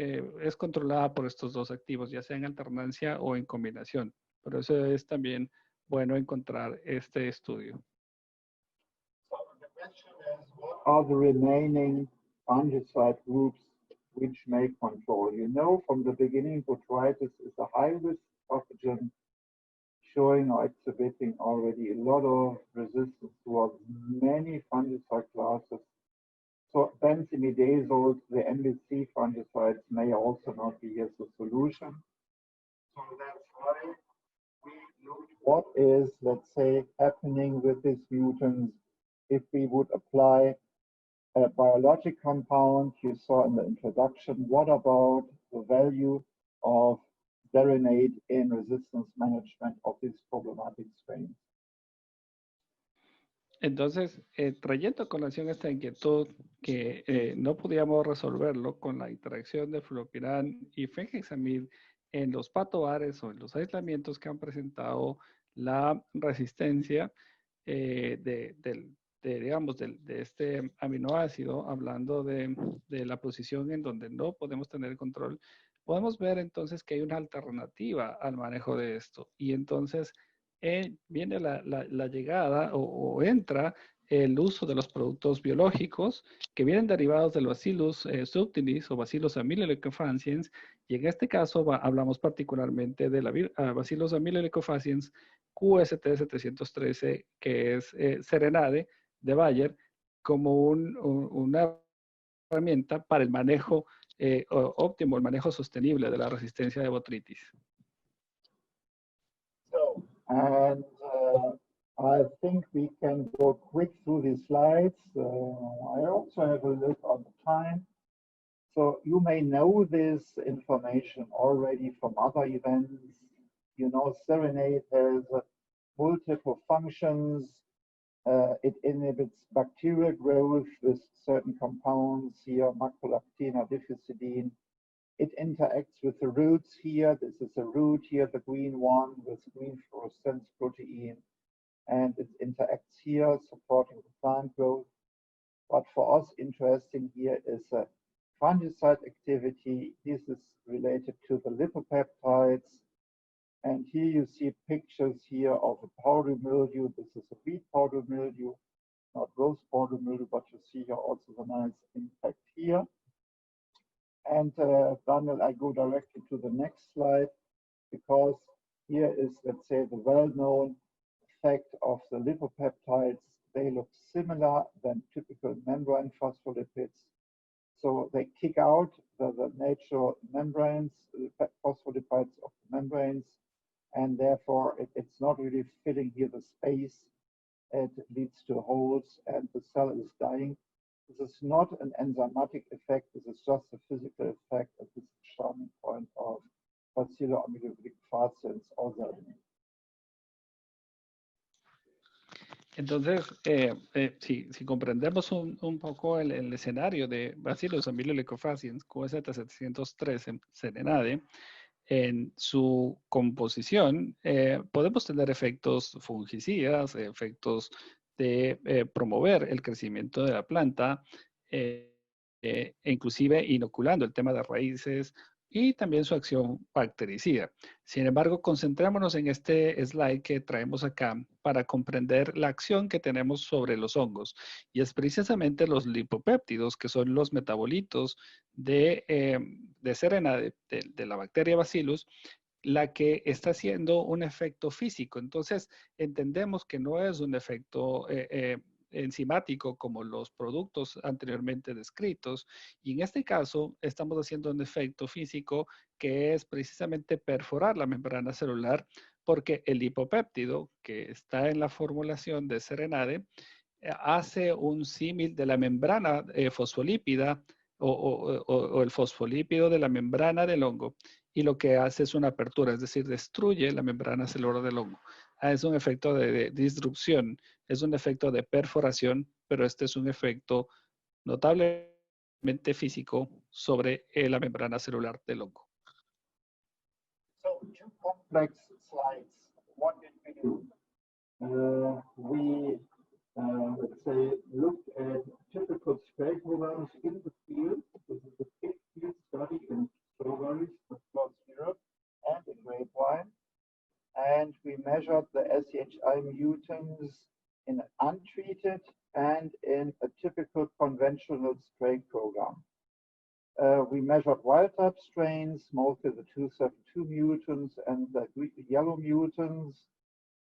es controlada por estos dos activos, ya sea en alternancia o en combinación. Por eso es también bueno encontrar este estudio. So the question is, what are the remaining fungicide groups which may control? You know, from the beginning, botrytis is a high-risk pathogen, showing or exhibiting already a lot of resistance towards many fungicide classes. So benzimidazoles, the MBC fungicides, may also not be here the solution. So that's why we look what is, let's say, happening with these mutants if we would apply a biologic compound you saw in the introduction. What about the value of Zerenate in resistance management of these problematic strains? Entonces, trayendo a colación esta inquietud que no podíamos resolverlo con la interacción de fluopyran y fenhexamid en los patoares o en los aislamientos que han presentado la resistencia digamos, de este aminoácido, hablando de la posición en donde no podemos tener control, podemos ver entonces que hay una alternativa al manejo de esto. Y entonces viene la llegada o entra el uso de los productos biológicos que vienen derivados del Bacillus subtilis o Bacillus amelia-leucofaciens, y en este caso hablamos particularmente de la Bacillus amelia-leucofaciens QST713, que es Serenade de Bayer, como una herramienta para el manejo óptimo, el manejo sostenible de la resistencia de botrytis. So, and I think we can go quick through these slides. I also have a look on the time. So you may know this information already from other events. You know, Serenade has multiple functions. It inhibits bacterial growth with certain compounds here, macrolactin, diffucidine. It interacts with the roots here. This is a root here, the green one with green fluorescence protein. And it interacts here, supporting the plant growth. But for us, interesting here is fungicide activity. This is related to the lipopeptides. And here you see pictures here of a powdery mildew. This is a wheat powdery mildew, not rose powdery mildew, but you see here also the nice impact here. And Daniel, I go directly to the next slide, because here is, let's say, the well-known effect of the lipopeptides. They look similar than typical membrane phospholipids. So they kick out the natural membranes, the phospholipids of the membranes, and therefore it's not really filling here the space. It leads to holes and the cell is dying. This is not an enzymatic effect. This is just a physical effect at this starting point of bacilloamyloidic fat cells or zearalenate. Entonces, si comprendemos un poco el escenario de Bacillus amelioicofaciens QZ703 serenade, en su composición, podemos tener efectos fungicidas, efectos de promover el crecimiento de la planta, inclusive inoculando el tema de raíces y también su acción bactericida. Sin embargo, concentrémonos en este slide que traemos acá para comprender la acción que tenemos sobre los hongos. Y es precisamente los lipopéptidos, que son los metabolitos de Serena, de la bacteria Bacillus, la que está haciendo un efecto físico. Entonces, entendemos que no es un efecto enzimático como los productos anteriormente descritos, y en este caso estamos haciendo un efecto físico que es precisamente perforar la membrana celular, porque el lipopéptido que está en la formulación de Serenade hace un símil de la membrana fosfolípida o el fosfolípido de la membrana del hongo, y lo que hace es una apertura, es decir, destruye la membrana celular del hongo. Es un efecto de disrupción, es un efecto de perforación, pero este es un efecto notablemente físico sobre la membrana celular del hongo. So, two complex slides. What did we do? Let's say, looked at typical spray programs in the field. This is a big field study in strawberries across Europe and in grapevine. And we measured the SCHI mutants in untreated and in a typical conventional spray program. We measured wild-type strains, mostly the 272 mutants and the yellow mutants.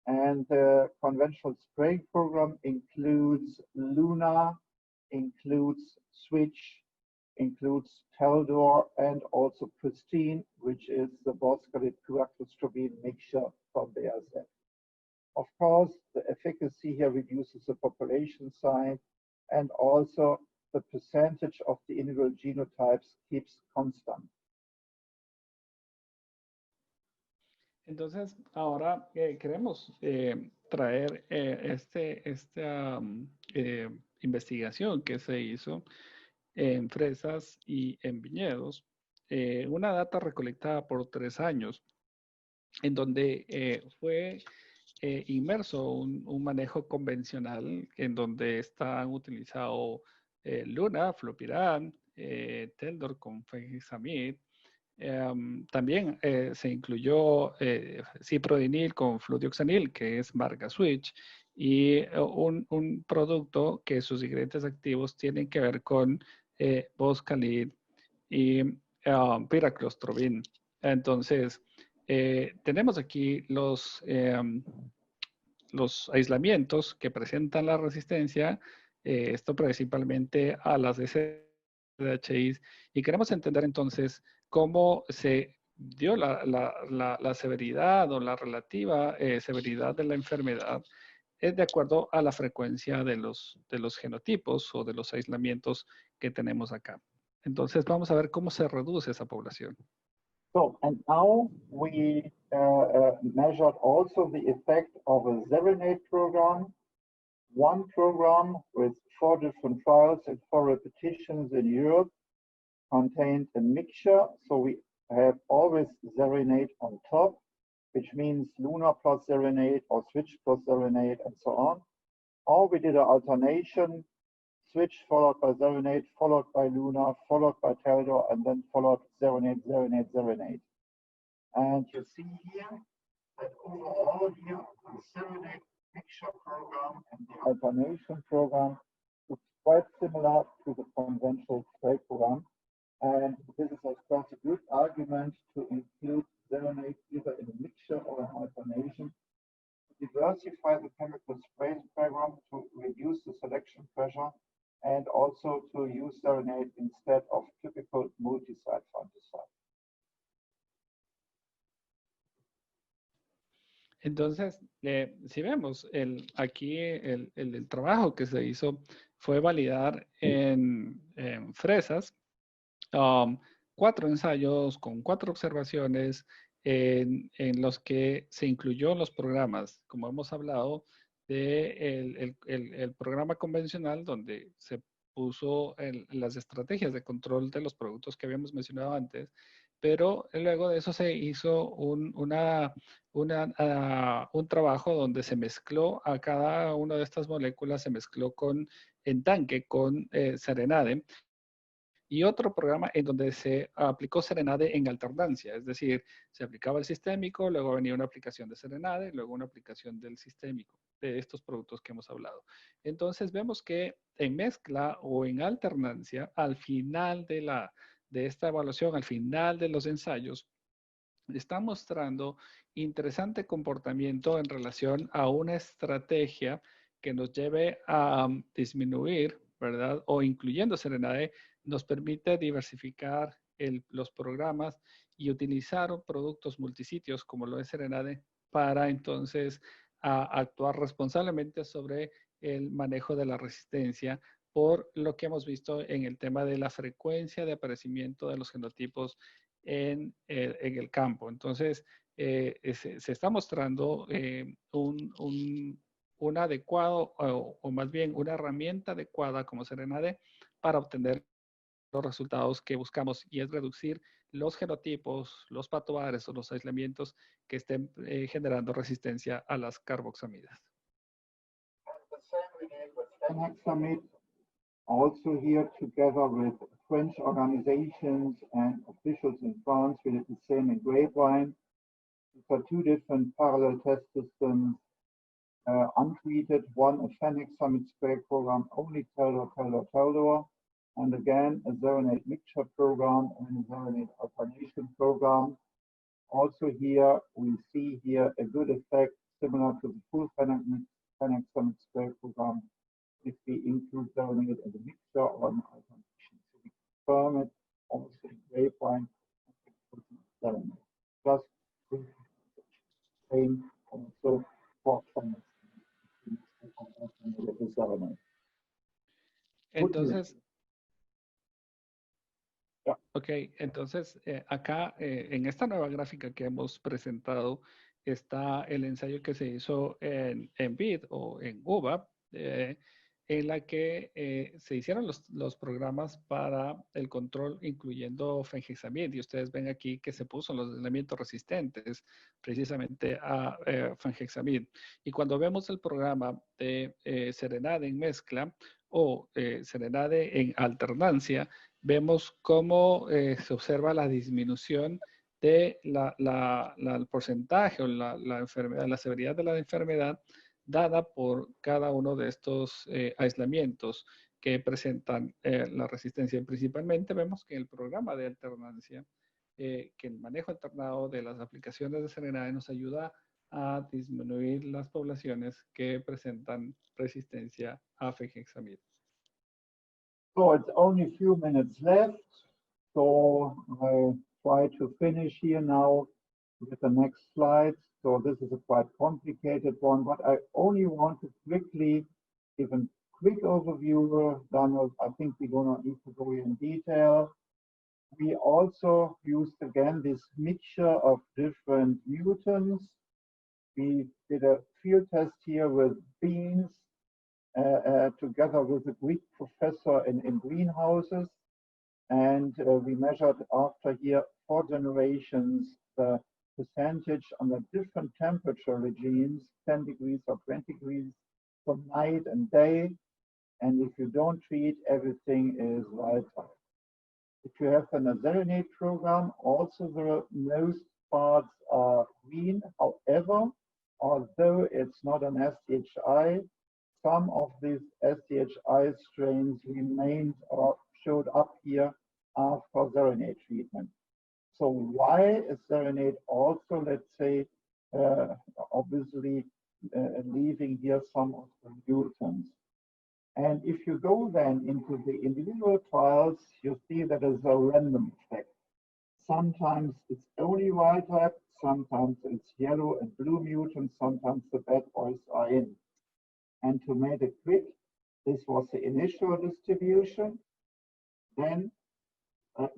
And the conventional spraying program includes Luna, includes Switch, includes Teldor, and also Pristine, which is the boscalid quercetrobin mixture from BASF. Of course, the efficacy here reduces the population size, and also the percentage of the individual genotypes keeps constant. Entonces, ahora queremos traer esta investigación que se hizo en fresas y en viñedos, una data recolectada por 3 años, en donde fue inmerso un manejo convencional, en donde están utilizado Luna, Flopiran, Teldor con Fenhexamid. También se incluyó ciprodinil con fludioxanil, que es marca Switch, y un producto que sus ingredientes activos tienen que ver con boscalid y piraclostrobin. Entonces, tenemos aquí los aislamientos que presentan la resistencia, esto principalmente a las SDHIs, y queremos entender entonces cómo se dio la severidad o la relativa severidad de la enfermedad de acuerdo a la frecuencia de los genotipos o de los aislamientos que tenemos acá. Entonces vamos a ver cómo se reduce esa población. So, and now we measured also the effect of a Zeranate program, one program with 4 different trials and 4 repetitions in Europe, contained a mixture. So we have always Zeranate on top, which means Luna plus Zeranate or Switch plus Zeranate and so on. Or we did an alternation, Switch followed by Zeranate, followed by Luna, followed by Teldor, and then followed Zeranate, Zeranate, Zeranate. And you see here that overall here, the serenade mixture program and the alternation program looks quite similar to the conventional spray program. And this is, of course, a good argument to include serenade either in a mixture or an alternation, to diversify the chemical spray program to reduce the selection pressure, and also to use serenade instead of typical multi-site fungicide. Entonces, si vemos, aquí el trabajo que se hizo fue validar en fresas 4 ensayos con 4 observaciones en los que se incluyó los programas, como hemos hablado, de el programa convencional donde se puso las estrategias de control de los productos que habíamos mencionado antes, pero luego de eso se hizo un trabajo donde se mezcló a cada una de estas moléculas, se mezcló en tanque con Serenade, y otro programa en donde se aplicó Serenade en alternancia, es decir, se aplicaba el sistémico, luego venía una aplicación de Serenade, luego una aplicación del sistémico, de estos productos que hemos hablado. Entonces vemos que en mezcla o en alternancia, al final de esta evaluación, al final de los ensayos, está mostrando interesante comportamiento en relación a una estrategia que nos lleve a disminuir, ¿verdad? O incluyendo Serenade, nos permite diversificar los programas y utilizar productos multisitios como lo es Serenade para entonces actuar responsablemente sobre el manejo de la resistencia por lo que hemos visto en el tema de la frecuencia de aparecimiento de los genotipos en el campo. Entonces, se está mostrando un adecuado o más bien una herramienta adecuada como Serenade para obtener los resultados que buscamos, y es reducir los genotipos, los patoares o los aislamientos que estén generando resistencia a las carboxamidas. Also here, together with French organizations and officials in France, we did the same in grapevine. These are 2 different parallel test systems, untreated, one a Fenexamid spray program, only Taldor, and again a Serenade mixture program and a Serenade alternation program. Also here, we see here a good effect similar to the full Fenexamid spray program if we include Serenade as a mixture or an alternation. So we confirm it also in grapevine Serenade. Just same also for Fenexamid. Entonces, ok, entonces acá en esta nueva gráfica que hemos presentado está el ensayo que se hizo en BID o en UBA, en la que se hicieron los programas para el control, incluyendo fenhexamid, y ustedes ven aquí que se puso los elementos resistentes precisamente a fenhexamid. Y cuando vemos el programa de Serenade en mezcla o Serenade en alternancia, vemos cómo se observa la disminución de el porcentaje o la enfermedad, la severidad de la enfermedad dada por cada uno de estos aislamientos que presentan la resistencia. Principalmente vemos que el programa de alternancia, que el manejo alternado de las aplicaciones de Serenade nos ayuda a disminuir las poblaciones que presentan resistencia a fenhexamid. So it's only a few minutes left. So I try to finish here now with the next slide. So this is a quite complicated one, but I only want to quickly give a quick overview. Daniel, I think we do not need to go in detail. We also used again this mixture of different mutants. We did a field test here with beans together with a Greek professor in greenhouses. And we measured after here 4 generations the percentage under different temperature regimes, 10 degrees or 20 degrees, from night and day. And if you don't treat, everything is wild type. If you have an Serenade program, also the most parts are green. However, although it's not an SDHI, some of these SDHI strains remained or showed up here after Serenade treatment. So why is Serenade also, let's say, obviously leaving here some of the mutants? And if you go then into the individual trials, you see that there's a random effect. Sometimes it's only wild type, sometimes it's yellow and blue mutants, sometimes the bad boys are in. And to make it quick, this was the initial distribution. Then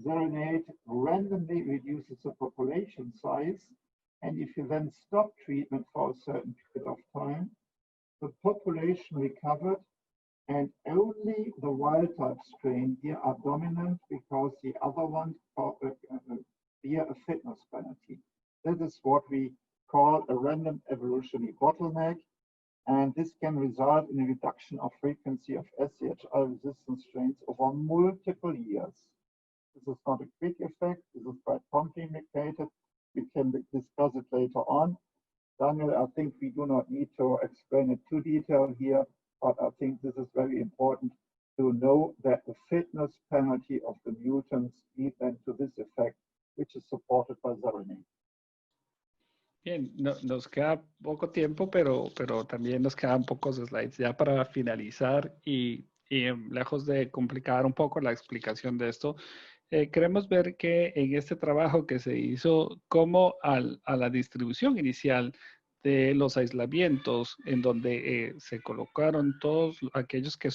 Serenade randomly reduces the population size. And if you then stop treatment for a certain period of time, the population recovered, and only the wild type strain here are dominant because the other ones bear a fitness penalty. This is what we call a random evolutionary bottleneck, and this can result in a reduction of frequency of SDHI resistant strains over multiple years. This is not a quick effect. This is quite complicated. We can discuss it later on. Daniel, I think we do not need to explain it too detailed here, but I think this is very important to know that the fitness penalty of the mutants lead then to this effect, which is supported by Serenade. Bien, nos queda poco tiempo, pero también nos quedan pocos slides ya para finalizar y lejos de complicar un poco la explicación de esto, queremos ver que en este trabajo que se hizo, como a la distribución inicial de los aislamientos, en donde se colocaron todos aquellos que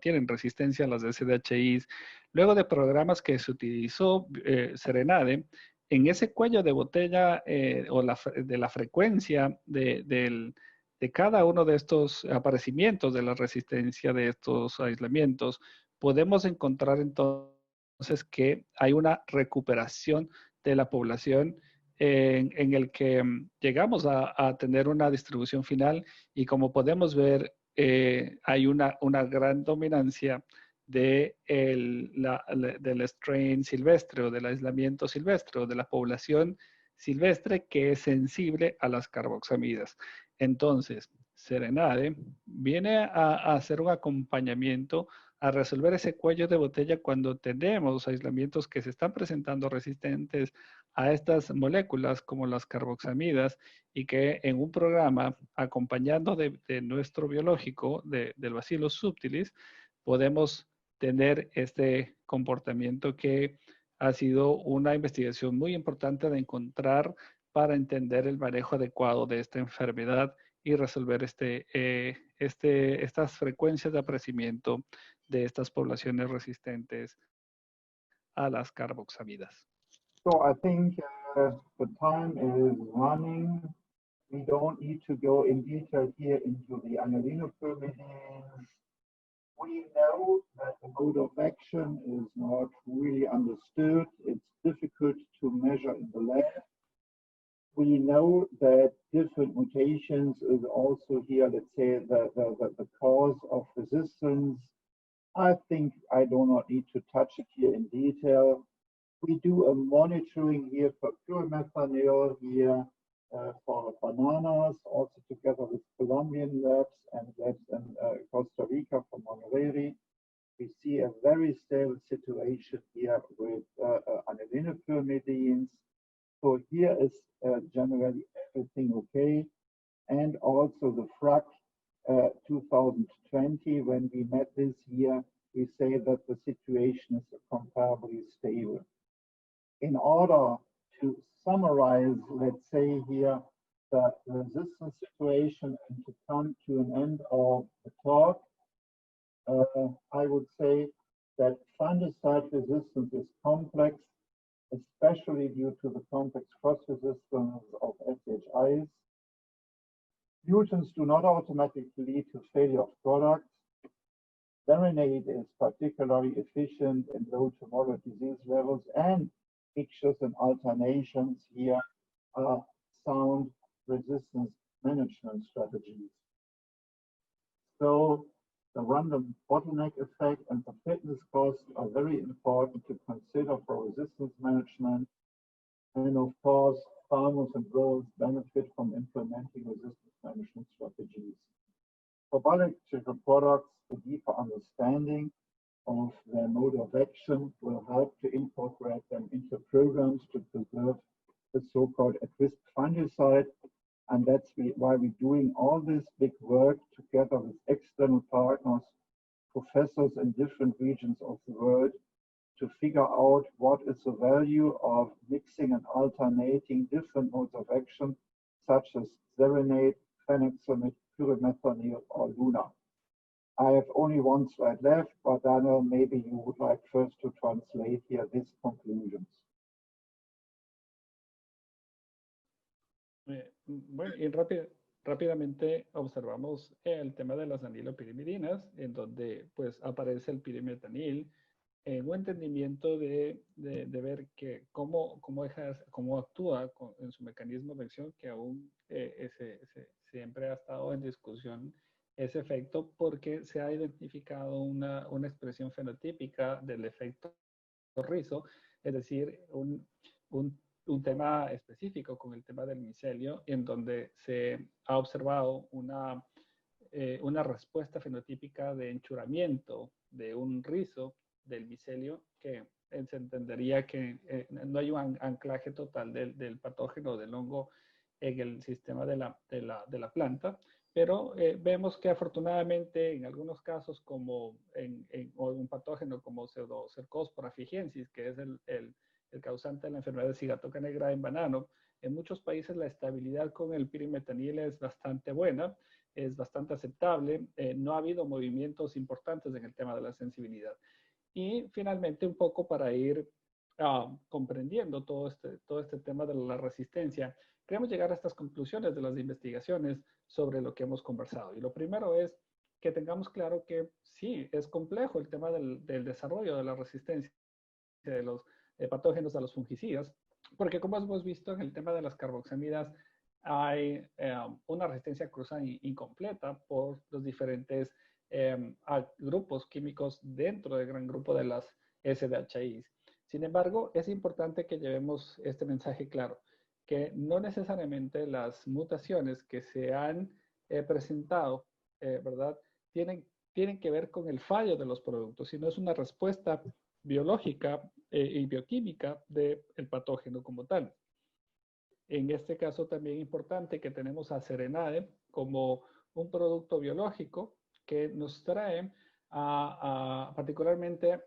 tienen resistencia a las SDHIs, luego de programas que se utilizó Serenade, en ese cuello de botella o de la frecuencia de cada uno de estos aparecimientos de la resistencia de estos aislamientos, podemos encontrar entonces que hay una recuperación de la población en el que llegamos a tener una distribución final, y como podemos ver, hay una gran dominancia del strain silvestre o del aislamiento silvestre o de la población silvestre que es sensible a las carboxamidas. Entonces, Serenade viene a hacer un acompañamiento a resolver ese cuello de botella cuando tenemos aislamientos que se están presentando resistentes a estas moléculas como las carboxamidas, y que en un programa acompañando de nuestro biológico, del Bacillus subtilis, podemos tener este comportamiento que ha sido una investigación muy importante de encontrar para entender el manejo adecuado de esta enfermedad y resolver estas frecuencias de aparecimiento de estas poblaciones resistentes a las carboxamidas. So I think the time is running. We don't need to go in detail here into the annulinopyrimidines. We know that the mode of action is not really understood. It's difficult to measure in the lab. We know that different mutations is also here, let's say, the cause of resistance. I think I do not need to touch it here in detail. We do a monitoring here for pyrimethamine here for bananas, also together with Colombian labs and labs in Costa Rica for Monterrey. We see a very stable situation here with annulinopyrimidines. So here is generally everything okay. And also the FRAC 2020, when we met this year, we say that the situation is comparably stable. In order to summarize, let's say here, the resistance situation and to come to an end of the talk, I would say that fungicide resistance is complex, especially due to the complex cross-resistance of SDHIs. Mutants do not automatically lead to failure of products. Serenade is particularly efficient in low to moderate disease levels, and mixtures and alternations here are sound resistance management strategies. So the random bottleneck effect and the fitness costs are very important to consider for resistance management. And of course, farmers and growers benefit from implementing resistance management strategies. For biological products, a deeper understanding of their mode of action will help to incorporate them into programs to preserve the so-called at-risk fungicide. And that's why we're doing all this big work together with external partners, professors in different regions of the world, to figure out what is the value of mixing and alternating different modes of action, such as Zeranate, Phenexamid, pyrimethamine, or Luna. I have only one slide left, but Daniel, maybe you would like first to translate here these conclusions. Bueno, y rápidamente observamos el tema de las anilopirimidinas, en donde pues aparece el pirimetanil, un entendimiento de ver que cómo actúa en su mecanismo de acción, que aún siempre ha estado en discusión ese efecto, porque se ha identificado una expresión fenotípica del efecto rizo, es decir, un tema específico con el tema del micelio, en donde se ha observado una respuesta fenotípica de enchuramiento de un rizo del micelio, que se entendería que no hay un anclaje total del patógeno del hongo en el sistema de la planta, pero vemos que afortunadamente en algunos casos, como en un patógeno como Pseudocercospora afigensis, que es el causante de la enfermedad de cigatoca negra en banano, en muchos países la estabilidad con el pirimetanil es bastante buena, es bastante aceptable, no ha habido movimientos importantes en el tema de la sensibilidad. Y finalmente, un poco para ir comprendiendo todo este tema de la resistencia, queremos llegar a estas conclusiones de las investigaciones sobre lo que hemos conversado. Y lo primero es que tengamos claro que sí, es complejo el tema del desarrollo de la resistencia de los patógenos a los fungicidas, porque como hemos visto en el tema de las carboxamidas, hay una resistencia cruzada incompleta por los diferentes grupos químicos dentro del gran grupo de las SDHIs. Sin embargo, es importante que llevemos este mensaje claro, que no necesariamente las mutaciones que se han presentado, ¿verdad?, tienen que ver con el fallo de los productos, sino es una respuesta biológica y bioquímica del patógeno como tal. En este caso también importante que tenemos a Zeranate como un producto biológico que nos trae particularmente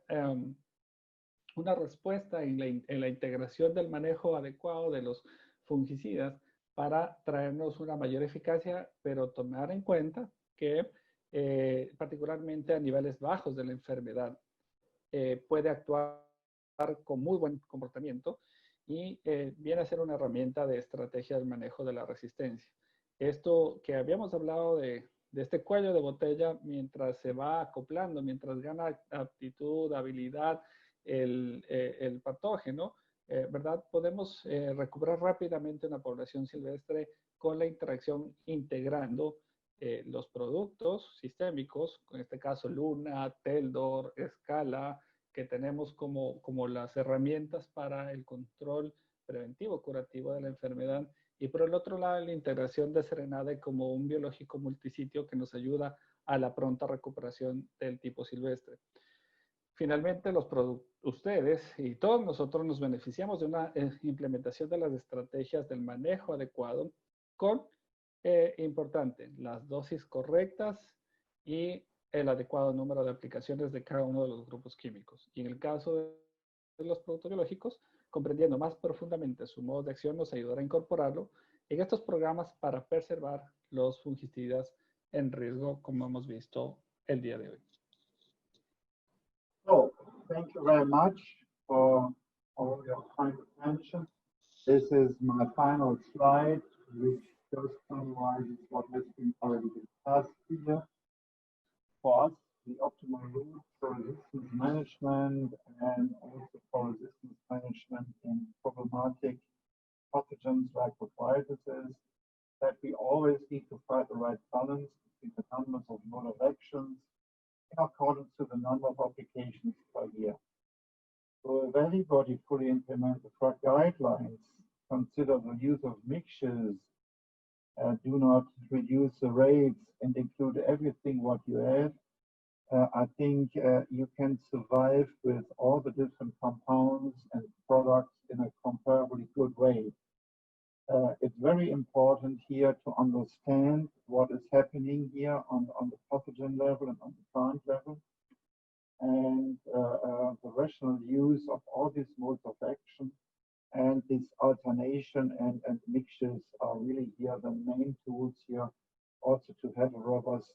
una respuesta en la integración del manejo adecuado de los fungicidas para traernos una mayor eficacia, pero tomar en cuenta que particularmente a niveles bajos de la enfermedad puede actuar con muy buen comportamiento y viene a ser una herramienta de estrategia del manejo de la resistencia. Esto que habíamos hablado de este cuello de botella, mientras se va acoplando, mientras gana aptitud, habilidad el patógeno, ¿verdad? Podemos recuperar rápidamente una población silvestre con la interacción integrando los productos sistémicos, en este caso Luna, Teldor, Scala, que tenemos como las herramientas para el control preventivo, curativo de la enfermedad. Y por el otro lado, la integración de Zeranate como un biológico multisitio que nos ayuda a la pronta recuperación del tipo silvestre. Finalmente, ustedes y todos nosotros nos beneficiamos de una implementación de las estrategias del manejo adecuado con, importante, las dosis correctas y el adecuado número de aplicaciones de cada uno de los grupos químicos. Y en el caso de los productos biológicos, comprendiendo más profundamente su modo de acción, nos ayudará a incorporarlo en estos programas para preservar los fungicidas en riesgo, como hemos visto el día de hoy. So, thank you very much for all your kind attention. This is my final slide, which just summarizes what has been already discussed here. For us, the optimal route for resistance management and also for resistance management in problematic pathogens like botrytis is that we always need to find the right balance between the numbers of mode of actions in accordance to the number of applications per year. So if anybody fully implement the FRAC guidelines, consider the use of mixtures, do not reduce the rates and include everything what you add, I think you can survive with all the different compounds and products in a comparably good way. It's very important here to understand what is happening here on the pathogen level and on the plant level. And the rational use of all these modes of action and this alternation and mixtures are really here the main tools here also to have a robust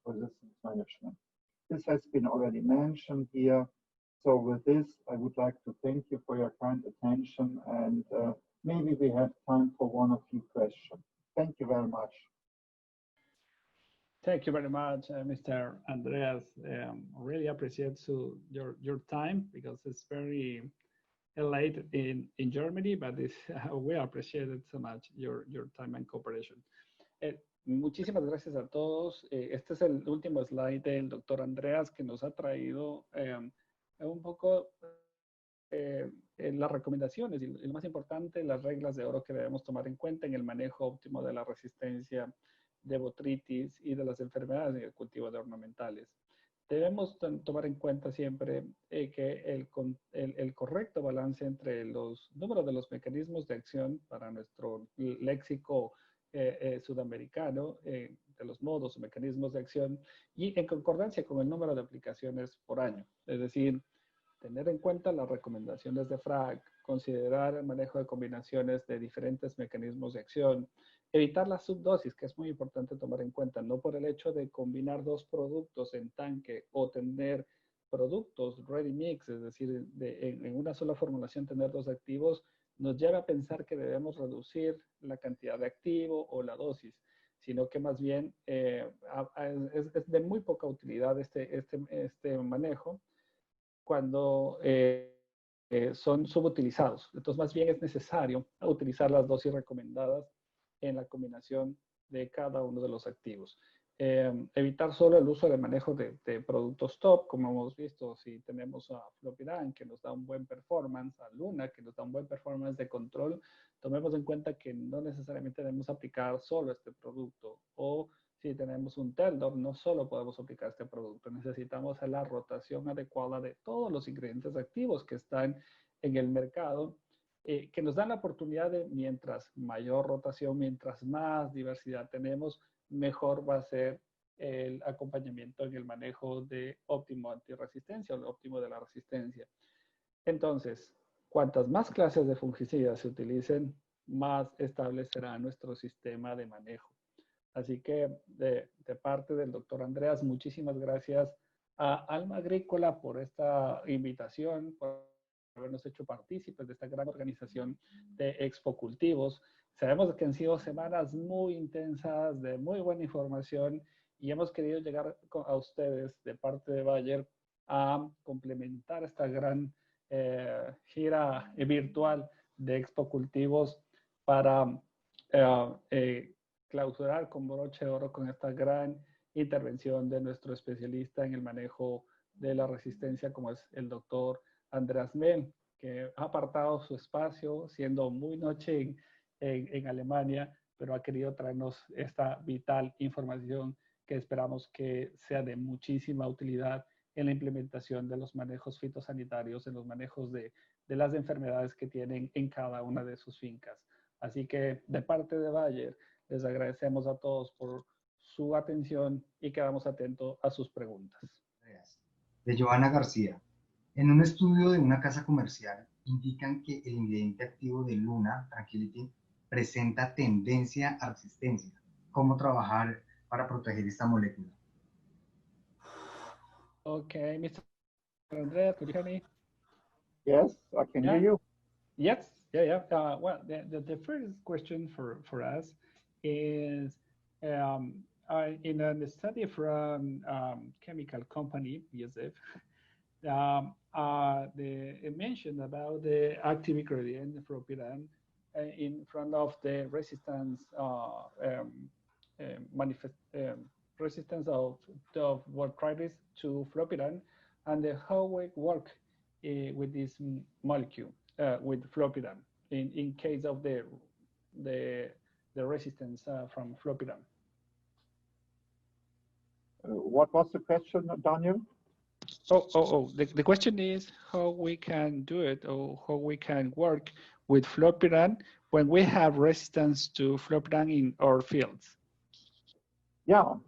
resistance management. This has been already mentioned here. So with this, I would like to thank you for your kind attention, and maybe we have time for one or two questions. Thank you very much. Thank you very much, Mr. Andreas. Really appreciate your time, because it's very late in Germany, but we appreciate it so much, your time and cooperation. Muchísimas gracias a todos. Este es el último slide del doctor Andreas, que nos ha traído un poco las recomendaciones y lo más importante, las reglas de oro que debemos tomar en cuenta en el manejo óptimo de la resistencia de botrytis y de las enfermedades en el cultivo de ornamentales. Debemos tomar en cuenta siempre que el correcto balance entre los números de los mecanismos de acción para nuestro léxico sudamericano, de los modos o mecanismos de acción, y en concordancia con el número de aplicaciones por año. Es decir, tener en cuenta las recomendaciones de FRAC, considerar el manejo de combinaciones de diferentes mecanismos de acción, evitar la subdosis, que es muy importante tomar en cuenta, no por el hecho de combinar dos productos en tanque o tener productos ready mix, es decir, en una sola formulación tener dos activos, nos lleva a pensar que debemos reducir la cantidad de activo o la dosis, sino que más bien es de muy poca utilidad este manejo cuando son subutilizados. Entonces, más bien es necesario utilizar las dosis recomendadas en la combinación de cada uno de los activos. Evitar solo el uso de manejo de productos top, como hemos visto, si tenemos a Flopiran, que nos da un buen performance, a Luna, que nos da un buen performance de control, tomemos en cuenta que no necesariamente debemos aplicar solo este producto, o si tenemos un Teldor, no solo podemos aplicar este producto, necesitamos la rotación adecuada de todos los ingredientes activos que están en el mercado, que nos dan la oportunidad de, mientras mayor rotación, mientras más diversidad tenemos, mejor va a ser el acompañamiento en el manejo de óptimo antirresistencia o el óptimo de la resistencia. Entonces, cuantas más clases de fungicidas se utilicen, más estable será nuestro sistema de manejo. Así que de parte del doctor Andreas, muchísimas gracias a Alma Agrícola por esta invitación, por habernos hecho partícipes de esta gran organización de Expo Cultivos. Sabemos que han sido semanas muy intensas, de muy buena información, y hemos querido llegar a ustedes de parte de Bayer a complementar esta gran gira virtual de Expo Cultivos para clausurar con broche de oro con esta gran intervención de nuestro especialista en el manejo de la resistencia, como es el doctor Andreas Mehl, que ha apartado su espacio, siendo muy noche en Alemania, pero ha querido traernos esta vital información que esperamos que sea de muchísima utilidad en la implementación de los manejos fitosanitarios, en los manejos de las enfermedades que tienen en cada una de sus fincas. Así que de parte de Bayer, les agradecemos a todos por su atención y quedamos atentos a sus preguntas. De Joana García. En un estudio de una casa comercial, indican que el ingrediente activo de Luna, Tranquility, presenta tendencia a resistencia. ¿Cómo trabajar para proteger esta molécula? Okay, Mr. Andreas, could you hear me? Yes, I can hear you. Yes, yeah. Well, the first question for us is in a study from chemical company, BASF, they mentioned about the active ingredient Flopiran in front of the resistance resistance of botrytis to Flopiran, and how we work with this molecule with Flopiran. in case of the resistance from flopiram. What was the question, Daniel? The question is how we can do it or how we can work with flopiram when we have resistance to flopiram in our fields. Yeah,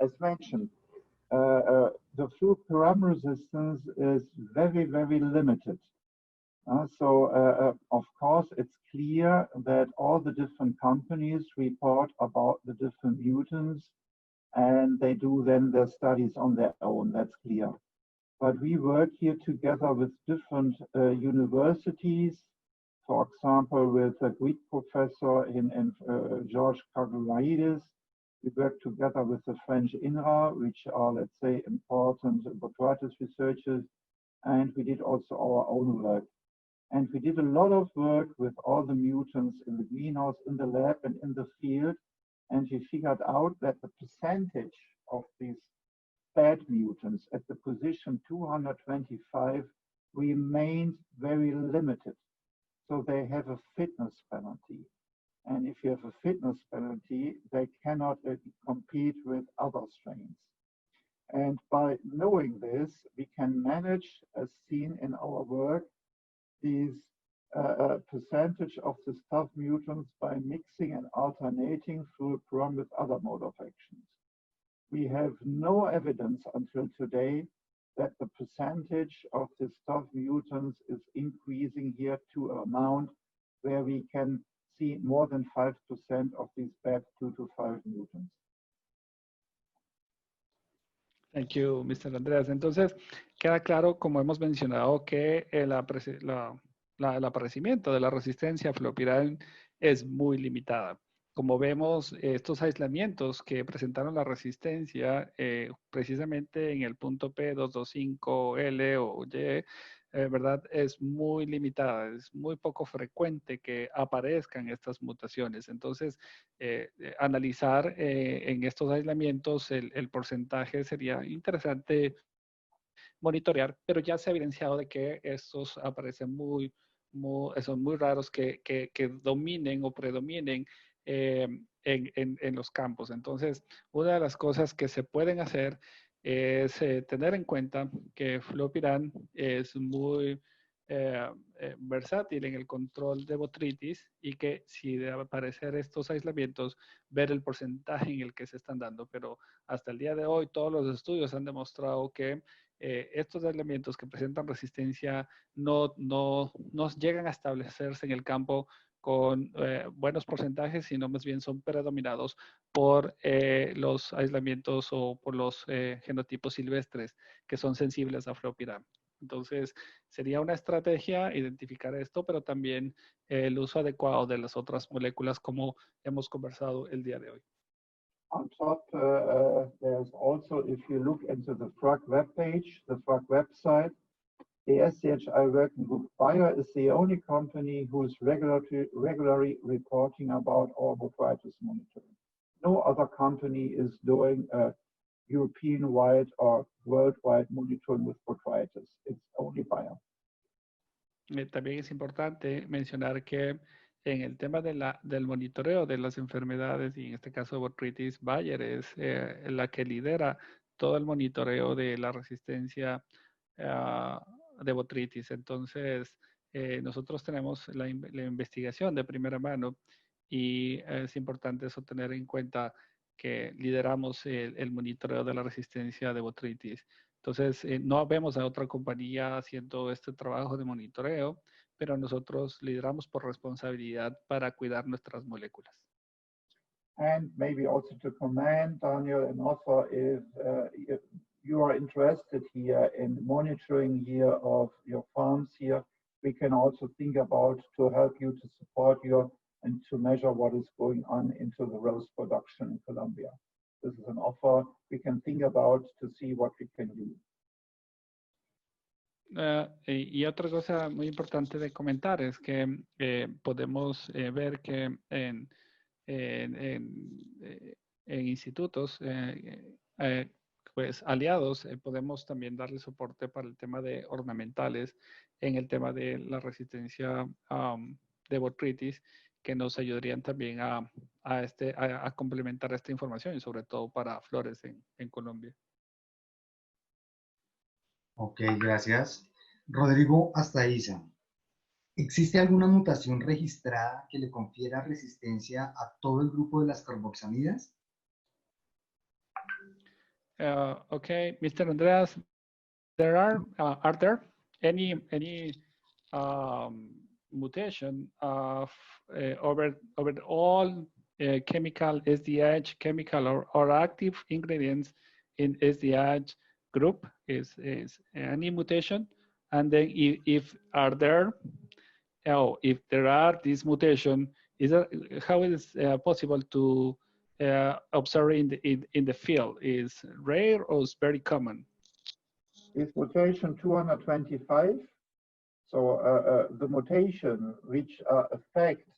as mentioned, the flopiram resistance is very, very limited. Of course, it's clear that all the different companies report about the different mutants and they do then their studies on their own, that's clear. But we work here together with different universities, for example, with a Greek professor in George Kagoulides. We work together with the French INRA, which are, let's say, important botrytis researchers, and we did also our own work. And we did a lot of work with all the mutants in the greenhouse, in the lab, and in the field. And we figured out that the percentage of these bad mutants at the position 225 remained very limited. So they have a fitness penalty. And if you have a fitness penalty, they cannot compete with other strains. And by knowing this, we can manage, as seen in our work, these percentage of the staph mutants by mixing and alternating flopiram with other mode of actions. We have no evidence until today that the percentage of the staph mutants is increasing here to an amount where we can see more than 5% of these bad 2 to 5 mutants. Thank you, Mr. Andreas. Entonces, queda claro, como hemos mencionado, que el aparecimiento de la resistencia a flopiram es muy limitada. Como vemos, estos aislamientos que presentaron la resistencia precisamente en el punto P225L o Y, ¿verdad? Es muy limitada, es muy poco frecuente que aparezcan estas mutaciones. Entonces, analizar en estos aislamientos el porcentaje sería interesante monitorear, pero ya se ha evidenciado de que estos aparecen son muy raros que dominen o predominen en los campos. Entonces, una de las cosas que se pueden hacer es tener en cuenta que flopiram es muy versátil en el control de botrytis y que si de aparecer estos aislamientos, ver el porcentaje en el que se están dando. Pero hasta el día de hoy, todos los estudios han demostrado que estos elementos que presentan resistencia no llegan a establecerse en el campo con buenos porcentajes, sino más bien son predominados por los aislamientos o por los genotipos silvestres que son sensibles a flopiram. Entonces, sería una estrategia identificar esto, pero también el uso adecuado de las otras moléculas como hemos conversado el día de hoy. On top, there's also, if you look into the FRAC webpage, the FRAC website, the SCHI Working Group Bayer is the only company who is regularly reporting about our botrytis monitoring. No other company is doing a European-wide or worldwide monitoring with botrytis. It's only Bayer. También es importante mencionar que en el tema del monitoreo de las enfermedades, y en este caso botrytis, Bayer es la que lidera todo el monitoreo de la resistencia de botrytis. Entonces, nosotros tenemos la investigación de primera mano y es importante eso tener en cuenta que lideramos el monitoreo de la resistencia de botrytis. Entonces, no vemos a otra compañía haciendo este trabajo de monitoreo, pero nosotros lideramos por responsabilidad para cuidar nuestras moléculas. And maybe also to comment, Daniel, and also if you are interested here in monitoring here of your farms here, we can also think about to help you to support you and to measure what is going on into the rose production in Colombia. This is an offer we can think about to see what we can do. Y otra cosa muy importante de comentar es que podemos ver que en institutos pues aliados, podemos también darle soporte para el tema de ornamentales, en el tema de la resistencia de botrytis, que nos ayudarían también a complementar esta información y sobre todo para flores en Colombia. Ok, gracias. Rodrigo Astaiza, ¿existe alguna mutación registrada que le confiera resistencia a todo el grupo de las carboxamidas? Okay, Mr. Andreas, are there any mutation of over all chemical SDH chemical or active ingredients in SDH group is any mutation? And then if are there, if there are this mutation, how is possible to observe in the field? Is rare or is very common? Is mutation 225. So the mutation which affect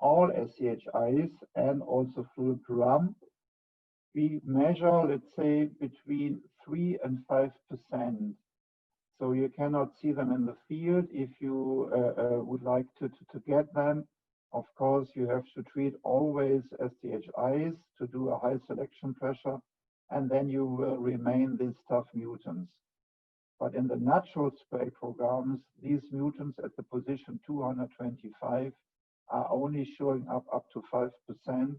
all SCHIs and also fluoram, we measure, let's say, between 3 and 5%. So you cannot see them in the field. If you would like to get them, of course, you have to treat always SDHIs to do a high selection pressure, and then you will remain these tough mutants. But in the natural spray programs, these mutants at the position 225 are only showing up to 5%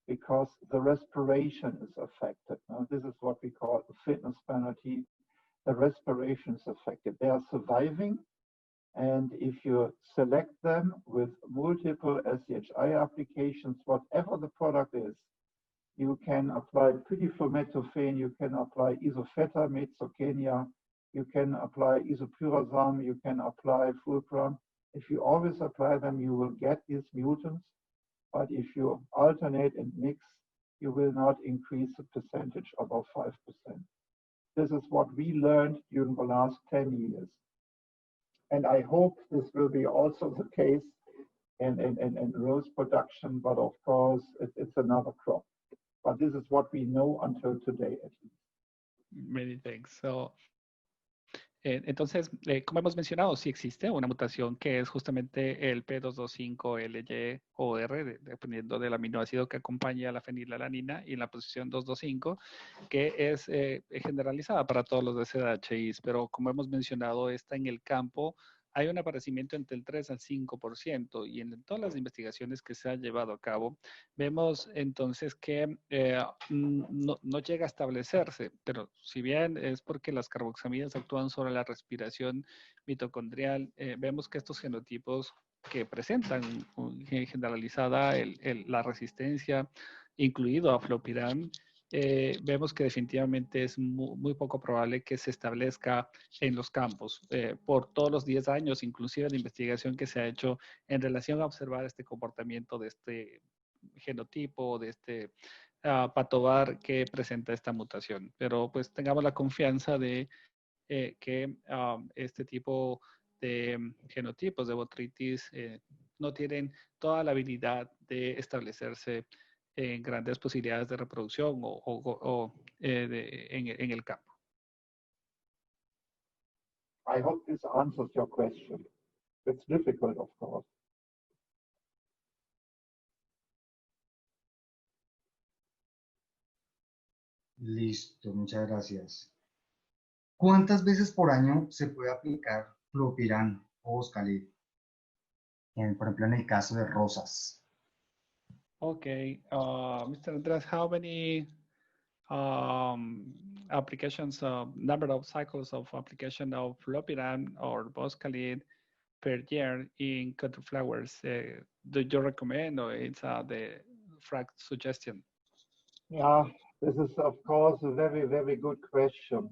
because the respiration is affected. Now, this is what we call the fitness penalty. The respiration is affected. They are surviving, and if you select them with multiple SCHI applications, whatever the product is, you can apply pridiflumethophane, you can apply isofetamate, Zocania, you can apply isopyrazam, you can apply fulcrum. If you always apply them, you will get these mutants. But if you alternate and mix, you will not increase the percentage above 5%. This is what we learned during the last 10 years. And I hope this will be also the case in rose production, but of course, it's another crop. But this is what we know until today, at least. Many thanks. So, entonces, como hemos mencionado, sí existe una mutación que es justamente el P225LY o R, dependiendo del aminoácido que acompaña a la fenilalanina, y en la posición 225, que es generalizada para todos los SDHIs, pero como hemos mencionado, está en el campo. Hay un aparecimiento entre el 3 al 5% y en todas las investigaciones que se han llevado a cabo, vemos entonces que no llega a establecerse, pero si bien es porque las carboxamidas actúan sobre la respiración mitocondrial, vemos que estos genotipos que presentan generalizada la resistencia, incluido a flopiram, vemos que definitivamente es muy poco probable que se establezca en los campos por todos los 10 años, inclusive de investigación que se ha hecho en relación a observar este comportamiento de este genotipo, de este patovar que presenta esta mutación. Pero pues tengamos la confianza de que este tipo de genotipos de botrytis no tienen toda la habilidad de establecerse en grandes posibilidades de reproducción en el campo. I hope this answers your question. It's difficult, of course. Listo, muchas gracias. ¿Cuántas veces por año se puede aplicar fluopiran o Boscalid? Por ejemplo, en el caso de rosas. Okay, Mr. Andres, how many applications, number of cycles of application of flopiran or Boscalid per year in contreflowers do you recommend, or it's the FRAC suggestion? Yeah, this is of course a very, very good question.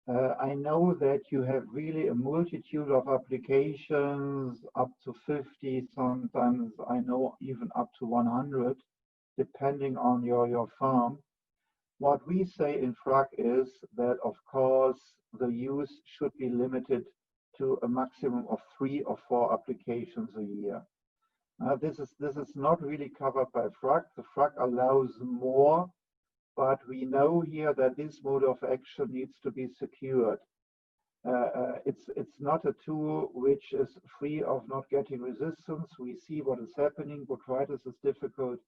I know that you have really a multitude of applications, up to 50, sometimes I know even up to 100, depending on your farm. What we say in FRAC is that, of course, the use should be limited to a maximum of 3 or 4 applications a year. This is not really covered by FRAC. The FRAC allows more, but we know here that this mode of action needs to be secured. It's not a tool which is free of not getting resistance. We see what is happening. Botrytis is difficult.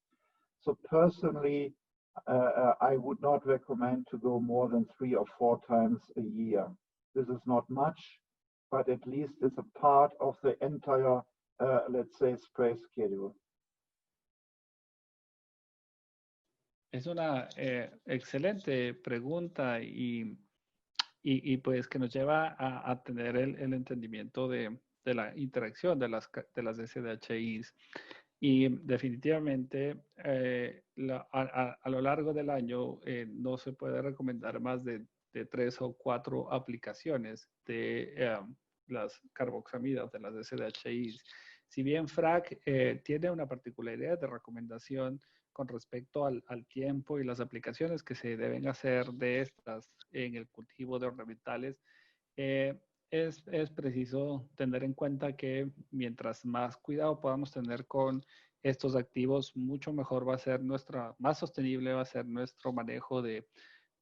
So personally, I would not recommend to go more than 3 or 4 times a year. This is not much, but at least it's a part of the entire, let's say, spray schedule. Es una excelente pregunta y pues que nos lleva a tener el entendimiento de la interacción de las SDHIs. Y definitivamente a lo largo del año no se puede recomendar más de 3 o 4 aplicaciones de las carboxamidas, de las SDHIs. Si bien FRAC tiene una particularidad de recomendación con respecto al tiempo y las aplicaciones que se deben hacer de estas en el cultivo de ornamentales, es preciso tener en cuenta que mientras más cuidado podamos tener con estos activos, mucho mejor va a ser más sostenible va a ser nuestro manejo de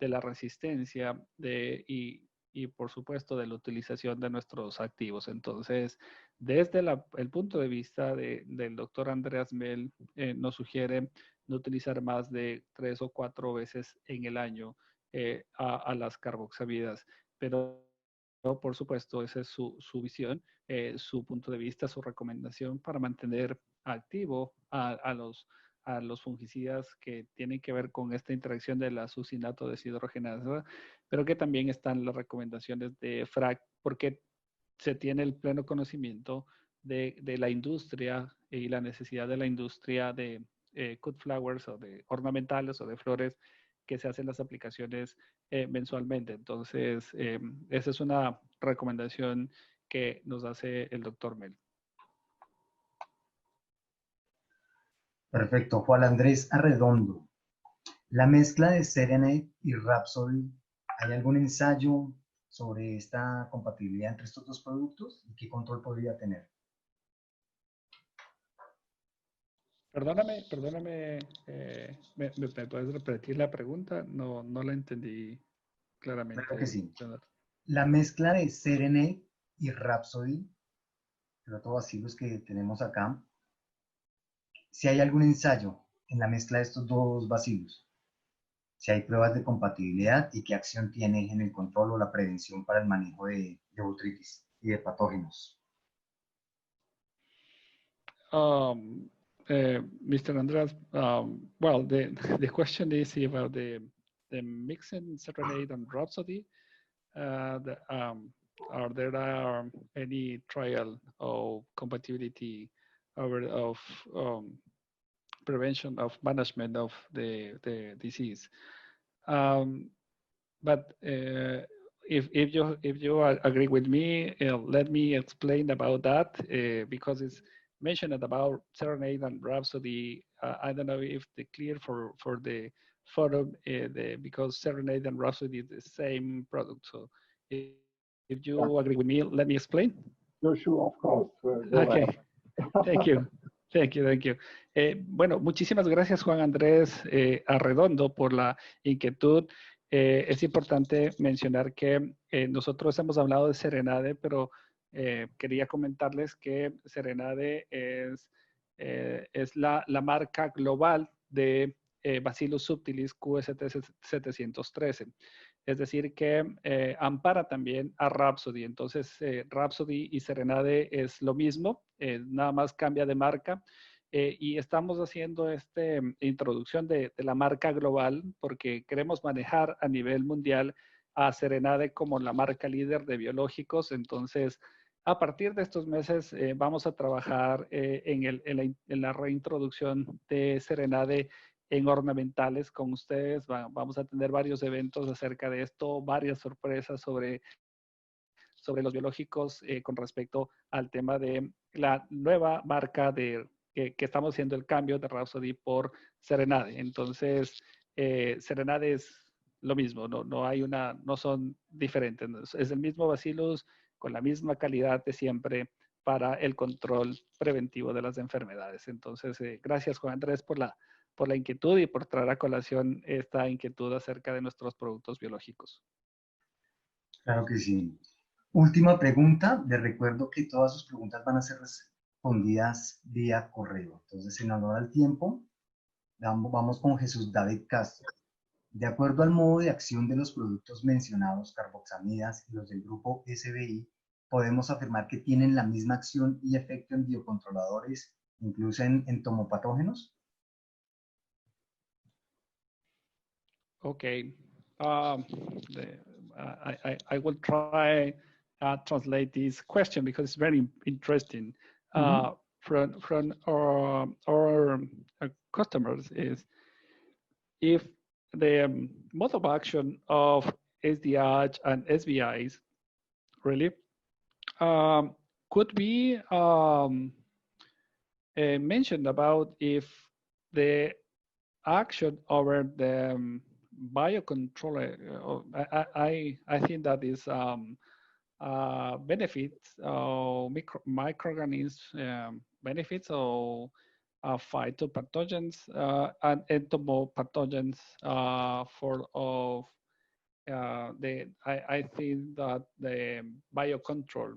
la resistencia y por supuesto de la utilización de nuestros activos. Entonces, desde el punto de vista del doctor Andreas Mehl, nos sugiere no utilizar más de 3 o 4 veces en el año a las carboxamidas, pero por supuesto, esa es su visión, su punto de vista, su recomendación para mantener activo a los fungicidas que tienen que ver con esta interacción de la succinato deshidrogenasa, pero que también están las recomendaciones de FRAC, porque se tiene el pleno conocimiento de la industria y la necesidad de la industria de cut flowers o de ornamentales o de flores que se hacen las aplicaciones mensualmente. Entonces, esa es una recomendación que nos hace el doctor Mehl. Perfecto. Juan Andrés Arredondo. La mezcla de Serenade y Rhapsody, ¿hay algún ensayo sobre esta compatibilidad entre estos dos productos y qué control podría tener? Perdóname, ¿me puedes repetir la pregunta? No la entendí claramente. Claro que sí. La mezcla de Serenade y Rhapsody, el otro bacilos que tenemos acá, si hay algún ensayo en la mezcla de estos dos bacilos, si hay pruebas de compatibilidad y qué acción tiene en el control o la prevención para el manejo de botrytis y de patógenos. Mr. Andreas, well, the question is about the mixing Serenade and Rhapsody. Are there any trial of compatibility of prevention of management of the disease? But if you agree with me, let me explain about that because it's mentioned about Serenade and Rhapsody. I don't know if it's clear for the forum because Serenade and Rhapsody is the same product. So if you agree with me, let me explain. Sure, of course. Okay. Thank you. Thank you. Bueno, muchísimas gracias, Juan Andrés Arredondo, por la inquietud. Es importante mencionar que nosotros hemos hablado de Serenade, pero quería comentarles que Serenade es la marca global de Bacillus subtilis QST 713. Es decir, que ampara también a Rhapsody. Entonces, Rhapsody y Serenade es lo mismo, nada más cambia de marca. Y estamos haciendo esta introducción de la marca global porque queremos manejar a nivel mundial a Serenade como la marca líder de biológicos. Entonces, a partir de estos meses vamos a trabajar en la reintroducción de Serenade en ornamentales con ustedes. Vamos a tener varios eventos acerca de esto, varias sorpresas sobre los biológicos con respecto al tema de la nueva marca que estamos haciendo el cambio de Rhapsody por Serenade. Entonces, Serenade es lo mismo, no son diferentes. Es el mismo Bacillus con la misma calidad de siempre para el control preventivo de las enfermedades. Entonces, gracias Juan Andrés por la por la inquietud y por traer a colación esta inquietud acerca de nuestros productos biológicos. Claro que sí. Última pregunta. Les recuerdo que todas sus preguntas van a ser respondidas vía correo. Entonces, en honor al tiempo, vamos con Jesús David Castro. De acuerdo al modo de acción de los productos mencionados, carboxamidas y los del grupo SBI, podemos afirmar que tienen la misma acción y efecto en biocontroladores, incluso en entomopatógenos. Okay. I will try translate this question because it's very interesting. From our customers is if the mode of action of SDH and SBIs really could be mentioned about if the action over the biocontroller, I think that is benefits or microorganisms benefits or phytopathogens and entomopathogens for of I think that the biocontrol.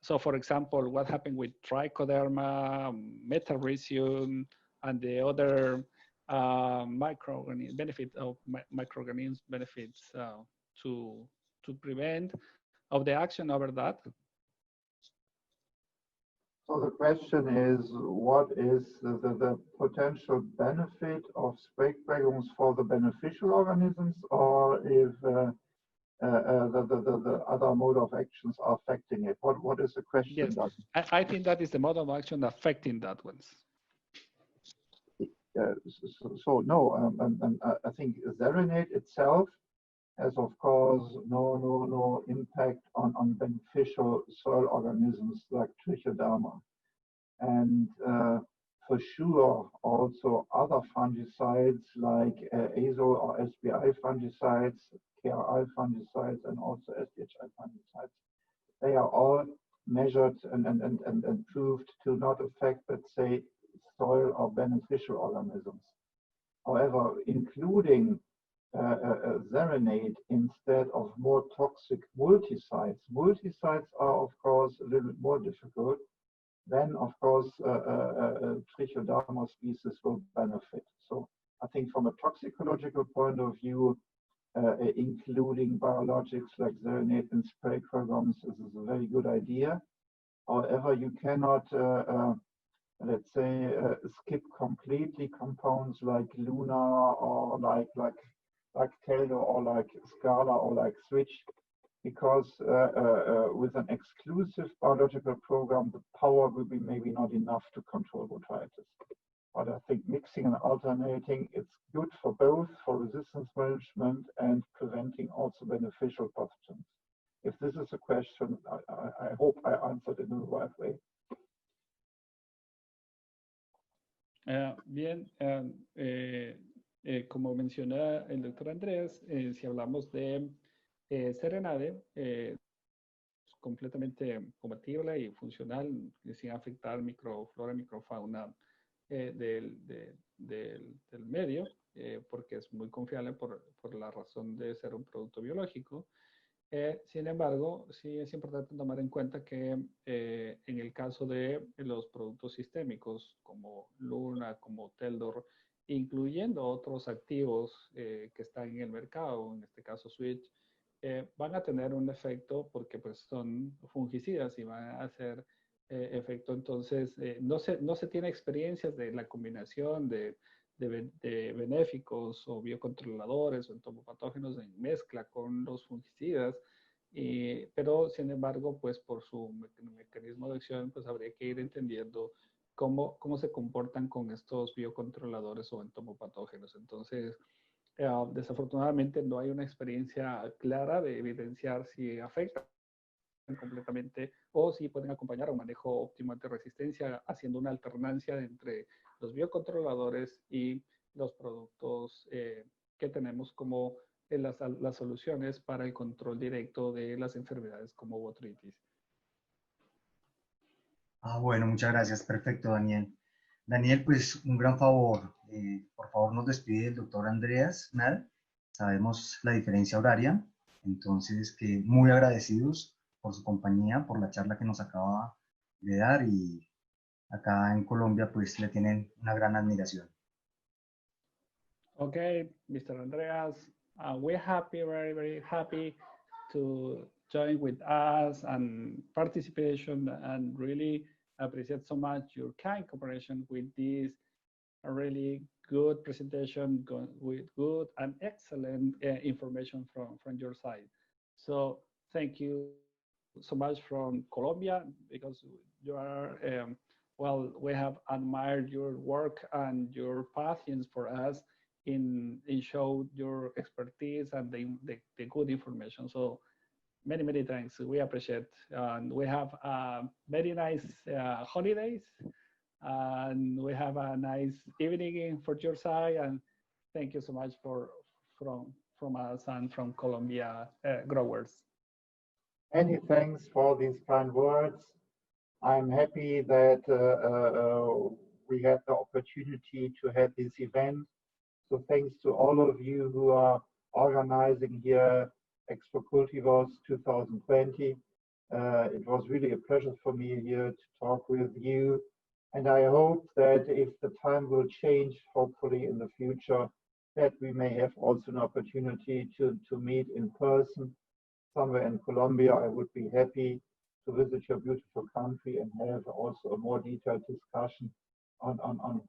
So for example, what happened with trichoderma, metarhizium, and the other microorganism benefit of microorganisms benefits to prevent of the action over that. So the question is, what is the potential benefit of spreekbrekkungs for the beneficial organisms, or if the other mode of actions are affecting it? What is the question? Yes, I think that is the mode of action affecting that ones. No, I think Zeranate itself has, of course, no impact on beneficial soil organisms like Trichoderma. And for sure, also other fungicides like azole or SBI fungicides, KRI fungicides, and also SDHI fungicides, they are all measured and proved to not affect, let's say, soil or beneficial organisms. However, including Zeranate instead of more toxic multisites. Multisites are, of course, a little bit more difficult. Then, of course, Trichoderma species will benefit. So I think from a toxicological point of view, including biologics like Zeranate and spreekbrekkungs is a very good idea. However, you cannot, let's say, skip completely compounds like Luna or like Teldo or like Scala or like Switch, because with an exclusive biological program, the power will be maybe not enough to control botrytis. But I think mixing and alternating, it's good for both, for resistance management and preventing also beneficial pathogens. If this is a question, I hope I answered in the right way. Bien, como menciona el doctor Andrés, si hablamos de Zeranate, completamente compatible y funcional, sin afectar microflora, microfauna del medio, porque es muy confiable por la razón de ser un producto biológico. Sin embargo, sí es importante tomar en cuenta que en el caso de los productos sistémicos como Luna, como Teldor, incluyendo otros activos que están en el mercado, en este caso Switch, van a tener un efecto porque pues son fungicidas y van a hacer efecto. Entonces, no se tiene experiencias de la combinación de benéficos o biocontroladores o entomopatógenos en mezcla con los fungicidas, pero sin embargo, pues por su mecanismo de acción, pues habría que ir entendiendo cómo se comportan con estos biocontroladores o entomopatógenos. Entonces, desafortunadamente no hay una experiencia clara de evidenciar si afectan completamente o si pueden acompañar a un manejo óptimo de resistencia, haciendo una alternancia entre los biocontroladores y los productos que tenemos como las soluciones para el control directo de las enfermedades como botrytis. Bueno, muchas gracias. Perfecto, Daniel. Daniel, pues un gran favor. Por favor, nos despide el doctor Andreas Nal. Sabemos la diferencia horaria, entonces que muy agradecidos por su compañía, por la charla que nos acaba de dar y acá en Colombia pues le tienen una gran admiración. Okay, Mr. Andreas, we're happy, very, very happy to join with us and participation and really appreciate so much your kind cooperation with this really good presentation with good and excellent information from your side. So thank you so much from Colombia because you are, well, we have admired your work and your patience for us in show your expertise and the good information. So many, many thanks. We appreciate. And we have very nice holidays. And we have a nice evening for your side. And thank you so much from us and from Colombia growers. Many thanks for these kind words. I'm happy that we had the opportunity to have this event. So thanks to all of you who are organizing here Expo Cultivos 2020. It was really a pleasure for me here to talk with you. And I hope that if the time will change, hopefully in the future, that we may have also an opportunity to meet in person somewhere in Colombia. I would be happy to visit your beautiful country and have also a more detailed discussion on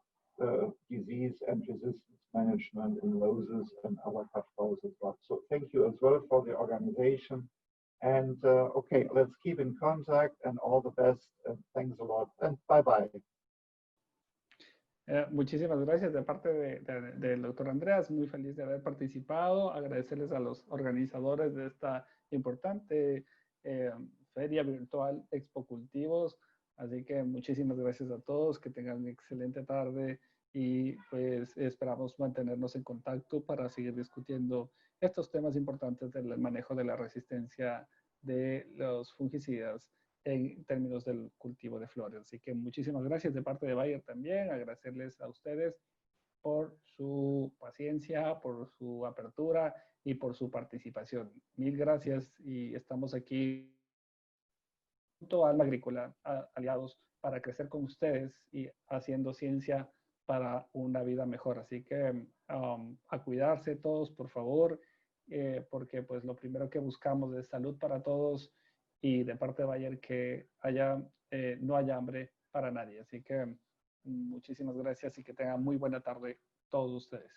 disease and resistance management in roses and other cacao as well. So thank you as well for the organization. And okay, let's keep in contact and all the best. Thanks a lot and bye-bye. Muchísimas gracias de parte del doctor Andreas, muy feliz de haber participado, agradecerles a los organizadores de esta importante feria virtual Expo Cultivos, así que muchísimas gracias a todos, que tengan una excelente tarde y pues esperamos mantenernos en contacto para seguir discutiendo estos temas importantes del manejo de la resistencia de los fungicidas en términos del cultivo de flores. Así que muchísimas gracias de parte de Bayer también, agradecerles a ustedes por su paciencia, por su apertura y por su participación. Mil gracias y estamos aquí junto a Alma Agrícola, aliados para crecer con ustedes y haciendo ciencia para una vida mejor. Así que a cuidarse todos, por favor, porque pues lo primero que buscamos es salud para todos y de parte de Bayer que no haya hambre para nadie. Así que muchísimas gracias y que tengan muy buena tarde todos ustedes.